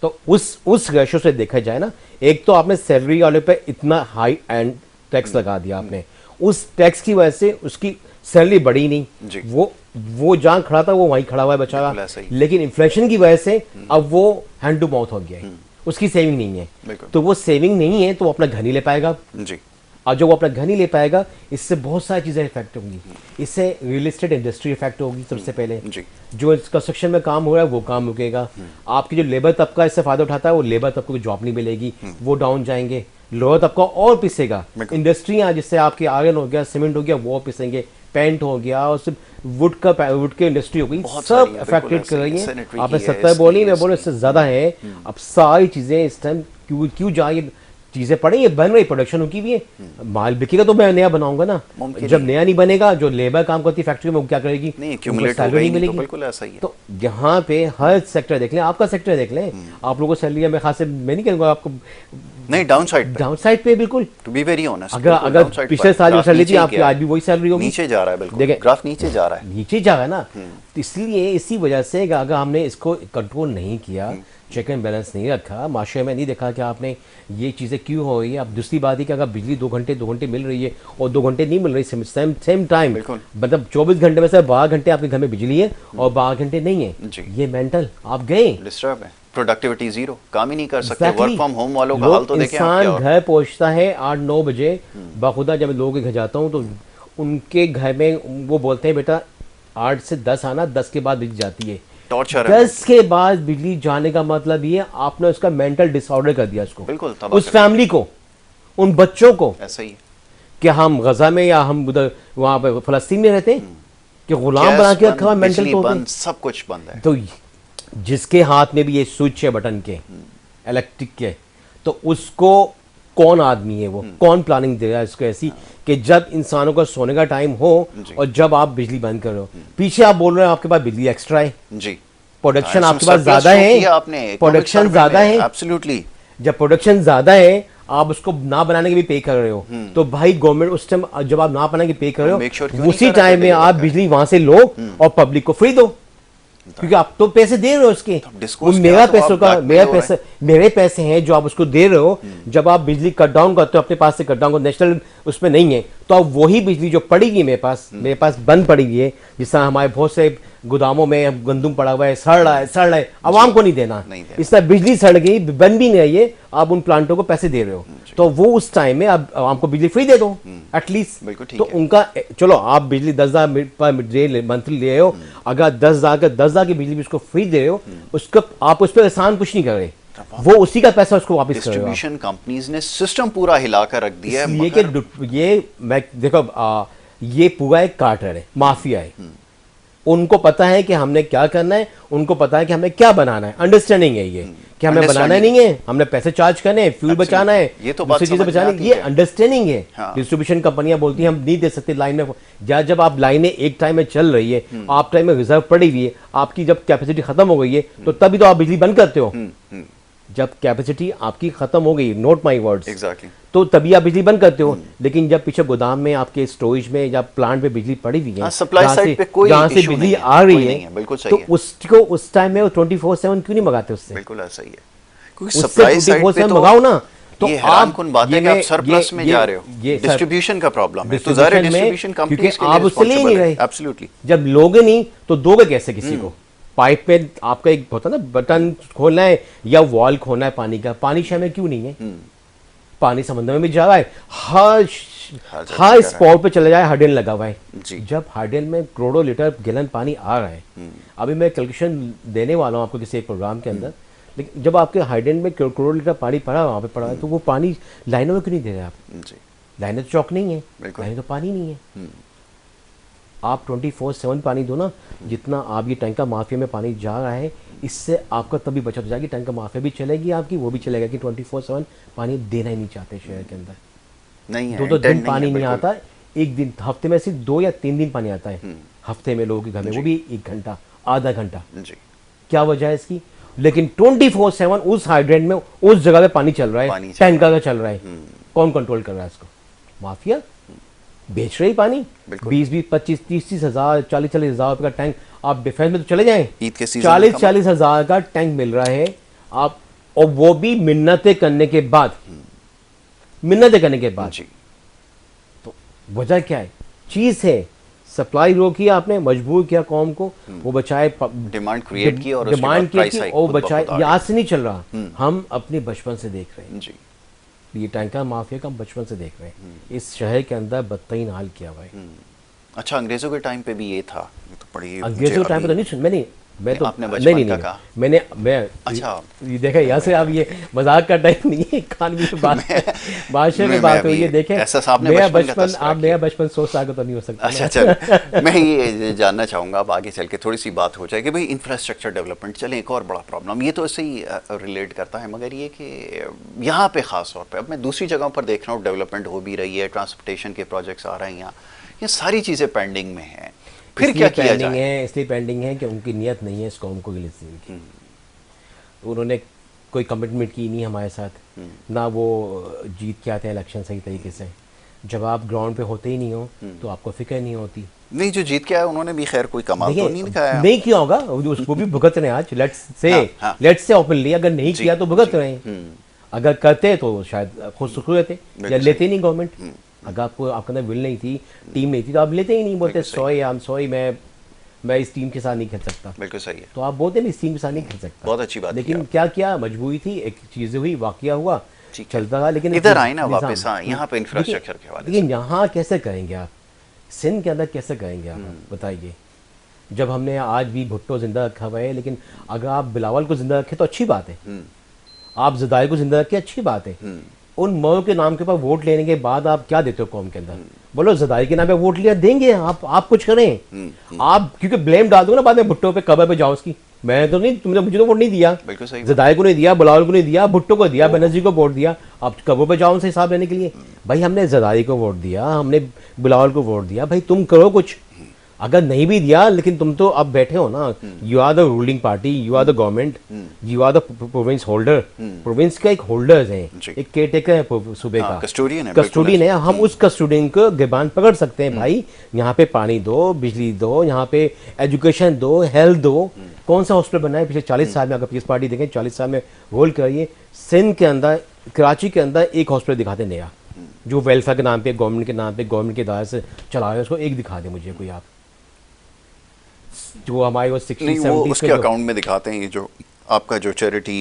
तो उस रेशो से देखा जाए ना, एक तो आपने सैलरी वाले पे इतना हाई एंड टैक्स लगा दिया आपने, उस टैक्स की वजह से उसकी सैलरी बढ़ी नहीं, वो जहां खड़ा था वो वहीं खड़ा हुआ है बेचारा। लेकिन इन्फ्लेशन की वजह से अब वो हैंड टू माउथ हो गया है, उसकी सेविंग नहीं है। तो वो सेविंग नहीं है तो वो अपना घर नहीं ले पाएगा जी। और जो वो अपना घर नहीं ले पाएगा, इससे बहुत सारी चीज़ें इफेक्ट होंगी। इससे रियल एस्टेट इंडस्ट्री इफेक्ट होगी सबसे पहले जी। जो कंस्ट्रक्शन में काम हो रहा है वो काम रुकेगा। आपकी जो लेबर तबका इससे फायदा उठाता है, वो लेबर तबके को जॉब नहीं मिलेगी, वो डाउन जाएंगे। लोअर तबका और पिसेगा। इंडस्ट्रियाँ जिससे आपकी आयरन हो गया, सीमेंट हो गया, वो पिसेंगे, पेंट हो गया, और सिर्फ वुड की इंडस्ट्री हो गई, सब अफेक्टेड कर रही है। आपने 70 बोली, मैं बोलूँ इससे ज़्यादा है। अब सारी चीज़ें इस टाइम क्यों जाए, चीजें पड़ी, ये बन रही, प्रोडक्शन रुकी हुई है, माल बिकेगा तो मैं नया बनाऊंगा ना। जब नया नहीं बनेगा, जो लेबर काम करती है फैक्ट्री में वो क्या करेगी? सैलरी नहीं मिलेगी। बिल्कुल ऐसा ही है। तो यहाँ पे हर सेक्टर देख लें, आपका सेक्टर देख लें, आप लोगों को सैलरी में खास से मैं नहीं कहूँगा आपको, नहीं डाउन साइड पे बिल्कुल, टू बी वेरी ऑनेस्ट। अगर पिछले साल जो सैलरी थी आपकी, आज भी वही सैलरी होगी। नीचे जा रहा है, बिल्कुल देखिए ग्राफ नीचे जा रहा है, नीचे जा रहा है ना। इसलिए इसी वजह से अगर हमने इसको कंट्रोल नहीं किया, चेक एंड बैलेंस नहीं रखा, माशरे में नहीं देखा कि आपने ये चीज़ें क्यों हो रही है। अब दूसरी बात है कि अगर बिजली 2 घंटे मिल रही है और 2 घंटे नहीं मिल रही सेम टाइम, मतलब 24 घंटे में से 12 घंटे आपके घर में बिजली है और 12 घंटे नहीं है, ये मेंटल आप गए, डिस्टर्ब है, प्रोडक्टिविटी जीरो, काम ही नहीं कर सकते। वर्क फ्रॉम होम वालों का हाल तो देखें। इंसान घर पहुंचता है 8-9 बजे, बाखुदा जब लोगों के घर जाता हूँ तो उनके घर में वो बोलते हैं बेटा 8 से 10 आना, 10 के बाद बिजली जाती है। 10 के बाद बिजली जाने का मतलब ये आपने उसका मेंटल डिसऑर्डर कर दिया उसको, बिल्कुल उस फैमिली को, उन बच्चों को। ऐसा ही कि हम गजा में या हम उधर वहां पे फलस्तीन में रहते हैं कि गुलाम बना के रखा, मेंटल तो बंद, सब कुछ बंद है। तो जिसके हाथ में भी ये स्विच है बटन के, इलेक्ट्रिक के, तो उसको कौन आदमी है वो, कौन प्लानिंग दे रहा है इसको ऐसी कि जब इंसानों का सोने का टाइम हो और जब आप बिजली बंद कर रहे हो, पीछे आप बोल रहे हो आपके पास बिजली एक्स्ट्रा है जी, प्रोडक्शन आपके पास ज्यादा है, प्रोडक्शन ज्यादा है, एब्सोल्युटली। जब प्रोडक्शन ज्यादा है, आप उसको ना बनाने के भी पे कर रहे हो, तो भाई गवर्नमेंट उस टाइम जब आप ना बनाने के पे कर रहे हो, उसी टाइम में आप बिजली वहां से लो और पब्लिक को फ्री दो, क्योंकि आप तो पैसे दे रहे हो उसके, वो मेरा पैसों का, मेरे पैसे हैं जो आप उसको दे रहे हो। जब आप बिजली कट डाउन करते हो अपने पास से, कट डाउन नेशनल उसमें नहीं है, तो अब वही बिजली जो पड़ेगी मेरे पास बंद पड़ी हुई है, जिस तरह हमारे बहुत से गोदामों में गंदुम पड़ा हुआ है, सड़ रहा है, आवाम को नहीं देना, इस तरह बिजली सड़ गई, बन भी नहीं है, ये आप उन प्लांटों को पैसे दे रहे हो, तो वो उस टाइम में आप आवाम को बिजली फ्री दे दो एटलीस्ट। तो उनका चलो आप बिजली 10,000 पर डे मंथली ले रहे हो, अगर 10,000 की बिजली उसको फ्री दे रहे हो, उसको आप उस पर एहसान कुछ नहीं कर रहे, वो उसी का पैसा उसको वापस कर रहे हो। डिस्ट्रीब्यूशन कंपनीज ने सिस्टम पूरा हिलाकर रख दिया है। ये मैं देखो, ये पूरा एक कार्टर है, माफिया है, उनको पता है कि हमने क्या करना है, उनको पता है कि हमें क्या बनाना है, अंडरस्टैंडिंग है ये कि हमें बनाना नहीं है, हमने पैसे चार्ज करने हैं, फ्यूल बचाना है, ये तो बात चीजें समझ में बचानी, आती ये है। अंडरस्टैंडिंग है। हाँ। डिस्ट्रीब्यूशन कंपनियां बोलती हैं हम नहीं दे सकते लाइन में, या जब आप लाइनें एक टाइम में चल रही है, आप टाइम में रिजर्व पड़ी हुई है, आपकी जब कैपेसिटी खत्म हो गई है तो तभी तो आप बिजली बंद करते हो। जब कैपेसिटी आपकी खत्म हो गई, नोट माई वर्ड्स, एग्जैक्टली, तो तभी आप बिजली बंद करते हो। लेकिन जब पीछे गोदाम में आपके स्टोरेज में या प्लांट पे बिजली पड़ी हुई है, सप्लाई साइड पे कोई जहाँ से issue बिजली नहीं है, आ रही कोई है, नहीं है, बिल्कुल सही तो है। उसको उस टाइम में 24/7 क्यों नहीं मंगाते उससे? बिल्कुल ऐसा ही है, क्योंकि उससे सप्लाई साइड पे 24/7 तो मंगाओ ना। तो ये हैरान कुन बात है कि आप ये सरप्लस में जा रहे हो, ये डिस्ट्रीब्यूशन का प्रॉब्लम है, तो ज़ाहिर है डिस्ट्रीब्यूशन क्योंकि कंपनीज के लिए आप उससे ले ही नहीं रिस्पांसिबल है। रहे। एब्सोल्युटली, जब लोगे नहीं तो दोगे कैसे किसी को? पाइप पे आपका एक होता है ना, बटन खोलना है या वॉल खोलना है पानी का, पानी शहर में क्यों नहीं है? पानी समंदर में भी जा रहा है, हर हर जगह हर जा रहा स्पॉट पे चले जाए, हाइडेन लगा हुआ है। जी। जब हाइडेन में करोड़ों लीटर गैलन पानी आ रहा है, अभी मैं कैलकुलेशन देने वाला हूँ आपको किसी एक प्रोग्राम के अंदर, लेकिन जब आपके हाइडेन में करोड़ों लीटर पानी पड़ा वहाँ पे पड़ा है, तो वो पानी लाइनों में क्यों नहीं दे रहे आप? जी, लाइनें तो चौक नहीं है, बिल्कुल। लाइनें तो पानी नहीं है। आप 24/7 पानी दो ना, जितना आप ये टैंकर माफिया में पानी जा रहा है, इससे आपका तभी बचत हो जाएगी। टैंकर माफिया भी चलेगी आपकी, वो भी चलेगा कि 24/7 पानी देना ही नहीं चाहते शहर के अंदर। नहीं है, दो इंटेंट दिन नहीं पानी है, नहीं बिल्कुल। आता, एक दिन हफ्ते में सिर्फ 2 या 3 दिन पानी आता है हफ्ते में लोगों के घर में, वो भी 1 घंटा, आधा घंटा। जी, क्या वजह है इसकी? लेकिन 24/7 उस हाइड्रेंट में उस जगह पे पानी चल रहा पानी है, चल रहा टैंकर का चल रहा है। कौन कंट्रोल कर रहा है इसको? माफिया बेच रही पानी। बिल्कुल। 20-20, 25, 30 हजार, 40-40 हजार रुपए का टैंक। आप डिफेंस में तो चले जाएं, ईद के सीजन 40-40 हजार का टैंक मिल रहा है आप, और वो भी मिन्नतें करने के बाद, मिन्नतें करने के बाद। जी, तो वजह क्या है? चीज है, सप्लाई रोकी आपने, मजबूर किया कौम को, वो बचाए, डिमांड क्रिएट की और उसके डिमांड बाद की प्राइस हाइक और खुद ब बचाए। खुद आ ये आज से नहीं चल रहा, हम अपने बचपन से देख रहे हैं। गई। जी, ये टैंकर माफिया का हम बचपन से देख रहे हैं। इस शहर के अंदर बदतरीन हाल किया हुआ है। अच्छा, अंग्रेजों के टाइम पे भी ये था, ये तो बड़ी अंग्रेजों के टाइम पे तो नहीं, मैं तो आपने नहीं बचपन नहीं का नहीं, कहा। मैं अच्छा। ये देखा, यहाँ से आप, ये मजाक का टाइम नहीं है, खानवी की बात, बादशाह की बात हुई है। देखें, ऐसा आपने मेरा बचपन का बचपन, तस्करा आप मेरा बचपन 100 साल का तो नहीं हो सकता। अच्छा, चल मैं ये जानना चाहूँगा, अब आगे चल के थोड़ी सी बात हो जाएगी भाई इंफ्रास्ट्रक्चर डेवलपमेंट। चलें, एक और बड़ा प्रॉब्लम, ये तो ऐसे ही रिलेट करता है, मगर ये कि यहाँ पे ख़ास तौर पे, अब मैं दूसरी जगहों पर देख रहा हूँ डेवलपमेंट हो भी रही है, ट्रांसपोर्टेशन के प्रोजेक्ट्स आ रहे हैं यहाँ, ये सारी चीज़ें पेंडिंग में हैं, फिर क्या किया जाए? इसलिए पेंडिंग है कि उनकी नीयत नहीं है इस कौम को रिलीज देने की। तो उन्होंने कोई कमिटमेंट की नहीं हमारे साथ, ना वो जीत के आते हैं इलेक्शन सही तरीके से। जब आप ग्राउंड पे होते ही नहीं हो तो आपको फिक्र नहीं होती। नहीं, जो जीत के आया उन्होंने भी खैर कोई कमाल तो नहीं दिखाया। नहीं किया होगा, उसको भी भुगत रहे हैं आज। लेट्स से ओपनली, अगर नहीं किया तो भुगत रहे हैं, अगर करते तो शायद खुश रहते, या लेते नहीं गवर्नमेंट। अगर आपको, आपके अंदर विल नहीं थी, टीम नहीं थी, तो आप लेते ही नहीं, बोलते सॉरी, आई एम सॉरी, मैं इस टीम के साथ नहीं खेल सकता। बिल्कुल सही है, तो आप बोलते नहीं, इस टीम के साथ नहीं खेल सकता। बहुत अच्छी बात। लेकिन क्या किया, मजबूरी थी, एक चीज हुई, वाकया हुआ, चलता रहा। लेकिन इधर आए ना वापस, हाँ, यहाँ पे इंफ्रास्ट्रक्चर के हवाले से। लेकिन यहाँ कैसे करेंगे आप? सिंध के अंदर कैसे करेंगे आप, बताइए? जब हमने आज भी भुट्टो जिंदा रखा हुआ है, लेकिन अगर आप बिलावल को जिंदा रखें तो अच्छी बात है, आप जदाई को जिंदा रखें अच्छी बात है। उन मऊ के नाम के ऊपर वोट लेने के बाद आप क्या देते हो कौम के अंदर? बोलो जदाई के नाम पे वोट लिया, देंगे आप कुछ करें। आप क्योंकि ब्लेम डाल दो ना बाद में भुट्टो पे, कबर पे जाओ उसकी, मैं तो नहीं, तुमने मुझे तो वोट नहीं दिया, बिल्कुल सही, जदाई को नहीं दिया, बिलावल को नहीं दिया, भुट्टो को दिया, बनर्जी को वोट दिया, आप कबर पे जाओ उनसे हिसाब लेने के लिए। भाई हमने जदाई को वोट दिया, हमने बिलावल को वोट दिया, भाई तुम करो कुछ। अगर नहीं भी दिया, लेकिन तुम तो अब बैठे हो ना, you are the ruling party, you are the government, you are the province holder. Province का एक होल्डर है, एक केयर टेकर है सूबे का, कस्टोडियन है। हम उस कस्टोडियन को गिरबान पकड़ सकते हैं, भाई यहाँ पे पानी दो, बिजली दो, यहाँ पे एजुकेशन दो, हेल्थ दो। कौन सा हॉस्पिटल बना है पिछले 40 साल में? अगर पीस पार्टी देखें 40 साल में होल्ड करिए, सिंध के अंदर, कराची के अंदर एक हॉस्पिटल दिखाते नया, जो वेलफेयर के नाम पे, गवर्नमेंट के नाम पे, गवर्नमेंट के दायरे से चला रहे हैं, उसको एक दिखा दे मुझे कोई आप, जो हमारे वो 60-70 उसके अकाउंट में दिखाते हैं। ये जो आपका जो चैरिटी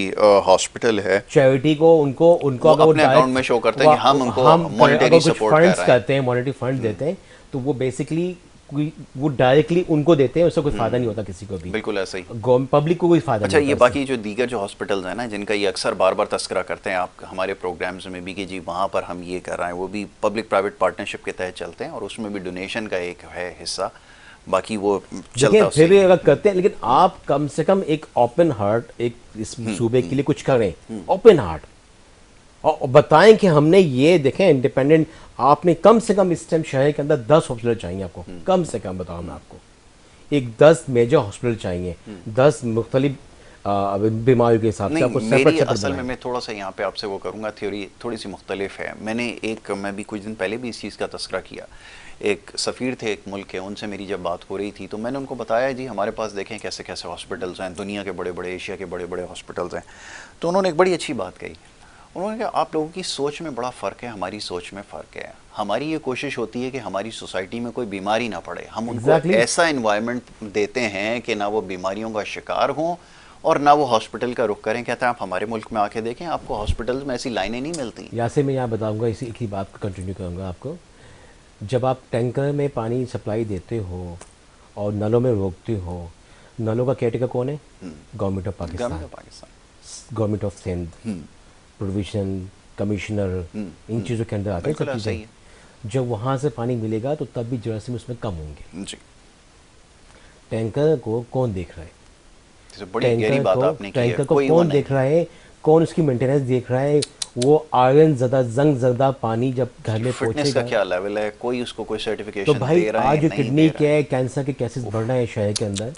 हॉस्पिटल है, चैरिटी को उनको अगर अपने अकाउंट में शो करते हैं कि हम उनको मॉनेटरी सपोर्ट कर रहे हैं, करते हैं, मॉनेटरी फंड देते हैं, तो वो बेसिकली वो डायरेक्टली उनको देते हैं, उससे कोई फायदा नहीं होता किसी को भी। बिल्कुल ऐसा ही, पब्लिक को कोई फायदा अच्छा, नहीं ये होता। बाकी जो दीगर जो हॉस्पिटल्स हैं ना, जिनका ये अक्सर बार बार तस्करा करते हैं आप हमारे प्रोग्राम्स में भी कि जी वहाँ पर हम ये कर रहे हैं, वो भी पब्लिक प्राइवेट पार्टनरशिप के तहत चलते हैं और उसमें भी डोनेशन का एक है हिस्सा। बाकी वो देखिए चलता फिर भी उससे। अगर करते हैं, लेकिन आप कम से कम एक ओपन हार्ट एक इस सूबे के लिए कुछ करें, ओपन हार्ट, और बताएं कि हमने ये देखें इंडिपेंडेंट, आपने कम से कम इस टाइम शहर के अंदर 10 हॉस्पिटल चाहिए आपको, कम से कम बताओ मैं आपको, एक 10 मेजर हॉस्पिटल चाहिए, 10 मुख्तलिफ बीमारियों के हिसाब से नहीं, आपको मेरी सेपरेट सेपरेट असल में बनाएं। मैं थोड़ा सा यहाँ पे आपसे वो करूँगा, थ्योरी थोड़ी सी मुख्तलिफ है। मैं भी कुछ दिन पहले भी इस चीज़ का तस्करा किया। एक सफ़ीर थे एक मुल्क के, उनसे मेरी जब बात हो रही थी तो मैंने उनको बताया जी हमारे पास देखें कैसे कैसे हॉस्पिटल्स हैं, दुनिया के बड़े बड़े, एशिया के बड़े बड़े हॉस्पिटल्स हैं। तो उन्होंने एक बड़ी अच्छी बात कही। उन्होंने कहा आप लोगों की सोच में बड़ा फ़र्क है, हमारी सोच में फ़र्क है। हमारी ये कोशिश होती है कि हमारी सोसाइटी में कोई बीमारी ना पड़े, हम उनको एग्जैक्टली ऐसा इन्वायरमेंट देते हैं कि ना वो बीमारियों का शिकार हों और ना वो हॉस्पिटल का रुख करें। कहते हैं आप हमारे मुल्क में आके देखें, आपको हॉस्पिटल्स में ऐसी लाइनें नहीं मिलती। यहाँ से मैं यहाँ बताऊंगा, इसी एक ही बात को कंटिन्यू करूंगा आपको। जब आप टैंकर में पानी सप्लाई देते हो और नलों में रोकते हो, नलों का केयरटेकर कौन है? Government of government Pakistan, of Pakistan. Government of Sindh, provision commissioner, इन चीज़ों के अंदर आते हैं बिल्कुल सब ऐसा ही चीज़ें। जब वहाँ से पानी मिलेगा तो तब भी जरासीम उसमें कम होंगे। है जी। टैंकर को कौन देख रहा है? तो बड़ी गहरी बात आपने की है। टैंकर को कोई वो कौन नहीं। देख रहा है? कौन उसकी मेंटेनेंस देख रहा है? वो आयरन ज़्यादा जंग ज़्यादा पानी जब घर में फिटनेस का पहुँचेगा क्या लेवल है, कोई उसको कोई तो सर्टिफिकेशन भाई दे रहा है आज जो नहीं किडनी दे रहा के कैंसर के केसेस बढ़ रहे हैं शहर के अंदर,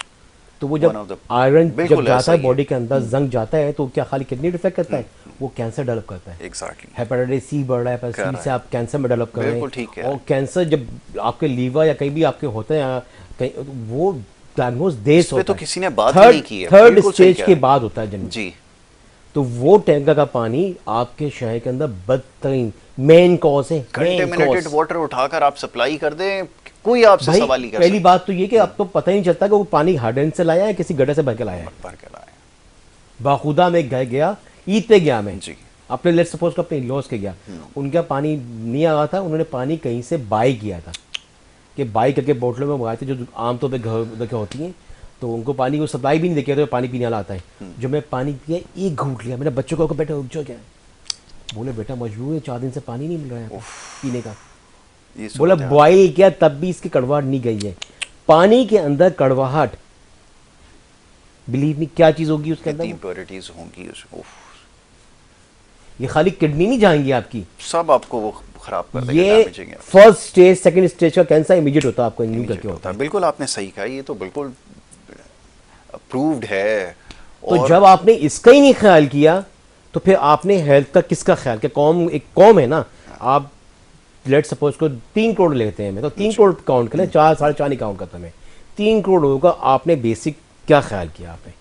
तो वो One जब of the- आयरन जब बिल्कुल जाता ऐसा है ही है। बॉडी के अंदर, जंग जाता है, तो क्या खाली किडनी डिफेक्ट करता है? वो कैंसर डेवलप करता है। एग्जैक्टली। हेपेटाइटिस सी बढ़ रहा है, कर सी रहा से है। आप कैंसर में डेवलप कर रहे बिल्कुल ठीक हैं, है। और कैंसर जब आपके लीवर या कहीं भी आपके होते हैं या कहीं, वो डायग्नोज देर इस से पे होता तो है। किसी ने बात ही नहीं की है। थर्ड बिल्कुल सही स्टेज कह के रहे बाद होता है हैं। जन्म। जी। तो वो टैंकर का पानी आपके शहर के अंदर बदतरीन मेन कॉज है, मेन कंटेमिनेटेड कॉज। वाटर उठाकर आप सप्लाई कर दें, कोई आपसे भाई सवाल नहीं कर पहली सकता। बात तो ये कि आपको पता ही नहीं चलता कि वो पानी हार्डन से लाया है, किसी गड्ढे से भर के लाया है। भर के लाए। बाखुदा में घर गया, ईद पे गया मैं, जी। अपने लेट्स सपोज को अपने लॉस के गया, उनका पानी नहीं आ रहा था, उन्होंने पानी कहीं से बाई किया था, कि बाई करके बोतलों में मंगाए थे जो आमतौर पे घर के होती हैं, तो उनको पानी को सप्लाई भी नहीं देखे, तो पानी पीने वाला आता है। जो मैं पानी पिया, एक घूंट लिया, मैंने बच्चों को बेटा रुक जाओ, क्या बोले बेटा मजबूर है, 4 दिन से पानी नहीं मिल रहा है पीने का। ये बोला सूरत हाल। बॉयल किया तब भी इसकी कड़वाहट नहीं गई है। पानी के अंदर कड़वाहट, बिलीव नहीं क्या चीज होगी उसके कितनी अंदर, इम्प्योरिटीज होंगी उफ, ये खाली किडनी नहीं जाएंगी आपकी, सब आपको वो खराब कर देगा, ये डैमेजिंग है। फर्स्ट स्टेज सेकंड स्टेज का कैंसर इमीडिएट होता है आपको, न्यू करके होता है। बिल्कुल आपने सही कहा, ये तो बिल्कुल अप्रूव्ड है। तो और जब आपने इसका ही नहीं ख्याल किया तो फिर आपने हेल्थ का किसका ख्याल किया? कौम एक कौम है ना, आप लेट सपोज को 3 करोड़ लेते हैं, मैं तो 3 करोड़ काउंट करें, 4 साढ़े 4 नहीं काउंट करता मैं, 3 करोड़ लोगों का आपने बेसिक क्या ख्याल किया? आपने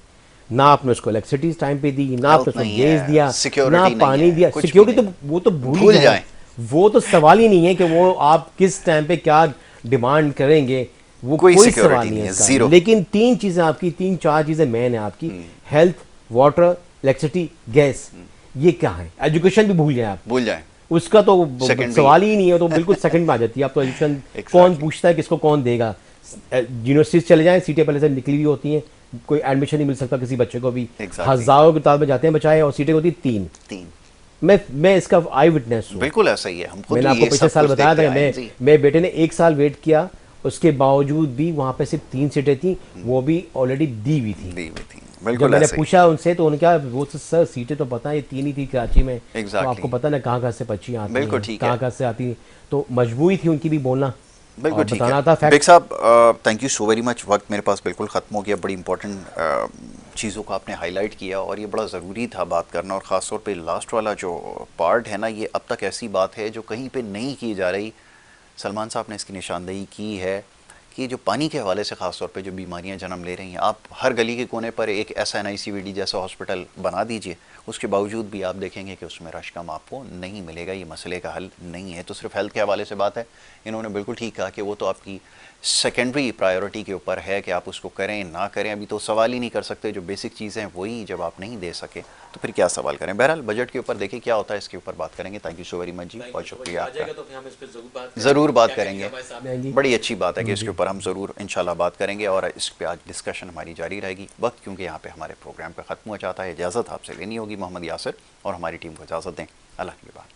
ना आपने उसको इलेक्ट्रिसिटी टाइम पे दी, ना आपने उसको नहीं गैस है, दिया, security ना नहीं पानी है, दिया। कुछ भी सिक्योरिटी तो नहीं। वो तो भूल भूल ही जाए, जाएं। वो तो सवाल ही नहीं है कि वो आप किस टाइम पे क्या डिमांड करेंगे, वो कोई कोई security सवाल नहीं नहीं है है, इसका। zero। लेकिन 3 चीजें आपकी, 3-4 चीजें मेन है आपकी, हेल्थ, वाटर, इलेक्ट्रिसिटी, गैस, ये क्या है? एजुकेशन भी भूल जाए आप, भूल जाए। उसका तो Second सवाल ही नहीं है, तो बिल्कुल सेकंड में आ जाती है। आप तो एजुकेशन कौन पूछता है, किसको कौन देगा? यूनिवर्सिटीज चले जाएं, सीटें पहले से निकली हुई होती हैं, कोई एडमिशन नहीं मिल सकता किसी बच्चे को भी, Exactly। हजारों की तादाद में जाते हैं बचाए, और सीटें होती 3। 3 मैं इसका आई विटनेस हूँ। बिल्कुल ऐसा ही है। हम खुद मैंने भी आपको ये पिछले सब साल कुछ बताया देखते था कि आए हैं जी। मेरे बेटे ने 1 साल वेट किया, उसके बावजूद भी वहाँ पे सिर्फ 3 सीटें थी, वो भी ऑलरेडी दी हुई थी। दी हुई थी, जब बिल्कुल मैंने ऐसे ही। पूछा उनसे तो उन्होंने कहा वो तो सर सीटें तो पता है, ये 3 ही थी कराची में, तो Exactly। आपको पता ना कहाँ से पर्चियाँ आती बिल्कुल हैं, ठीक है। कहाँ से आती हैं, तो मजबूरी थी उनकी भी बोलना, बिल्कुल और ठीक बताना है। था फैक्ट। बिग साहब thank you so very much. वक्त मेरे पास बिल्कुल ख़त्म हो गया। बड़ी इंपॉर्टेंट चीज़ों को आपने हाईलाइट किया और ये बड़ा ज़रूरी था बात करना, और ख़ास तौर पे लास्ट वाला जो पार्ट है ना, ये अब तक ऐसी बात है जो कहीं पे नहीं की जा रही। सलमान साहब ने इसकी निशानदेही की है कि जो पानी के हवाले से ख़ास तौर पे जो बीमारियां जन्म ले रही हैं, आप हर गली के कोने पर एक SNICVD जैसा हॉस्पिटल बना दीजिए, उसके बावजूद भी आप देखेंगे कि उसमें रश कम आपको नहीं मिलेगा। ये मसले का हल नहीं है। तो सिर्फ हेल्थ के हवाले से बात है, इन्होंने बिल्कुल ठीक कहा कि वो तो आपकी सेकेंडरी प्रायोरिटी के ऊपर है कि आप उसको करें ना करें, अभी तो सवाल ही नहीं कर सकते। जो बेसिक चीज़ें हैं वही जब आप नहीं दे सके तो फिर क्या सवाल करें। बहरहाल बजट के ऊपर देखिए क्या होता है, इसके ऊपर बात करेंगे। Thank you so very much जी, बहुत शुक्रिया आपका। ज़रूर बात करेंगे, बड़ी अच्छी बात है कि इसके ऊपर हम ज़रूर इंशाल्लाह बात करेंगे, और इस पर आज डिस्कशन हमारी जारी रहेगी। वक्त क्योंकि यहाँ पे हमारे प्रोग्राम का ख़त्म हो जाता है, इजाज़त आपसे लेनी होगी। मोहम्मद यासिर और हमारी टीम को इजाज़त दें। अल्लाह के बाद।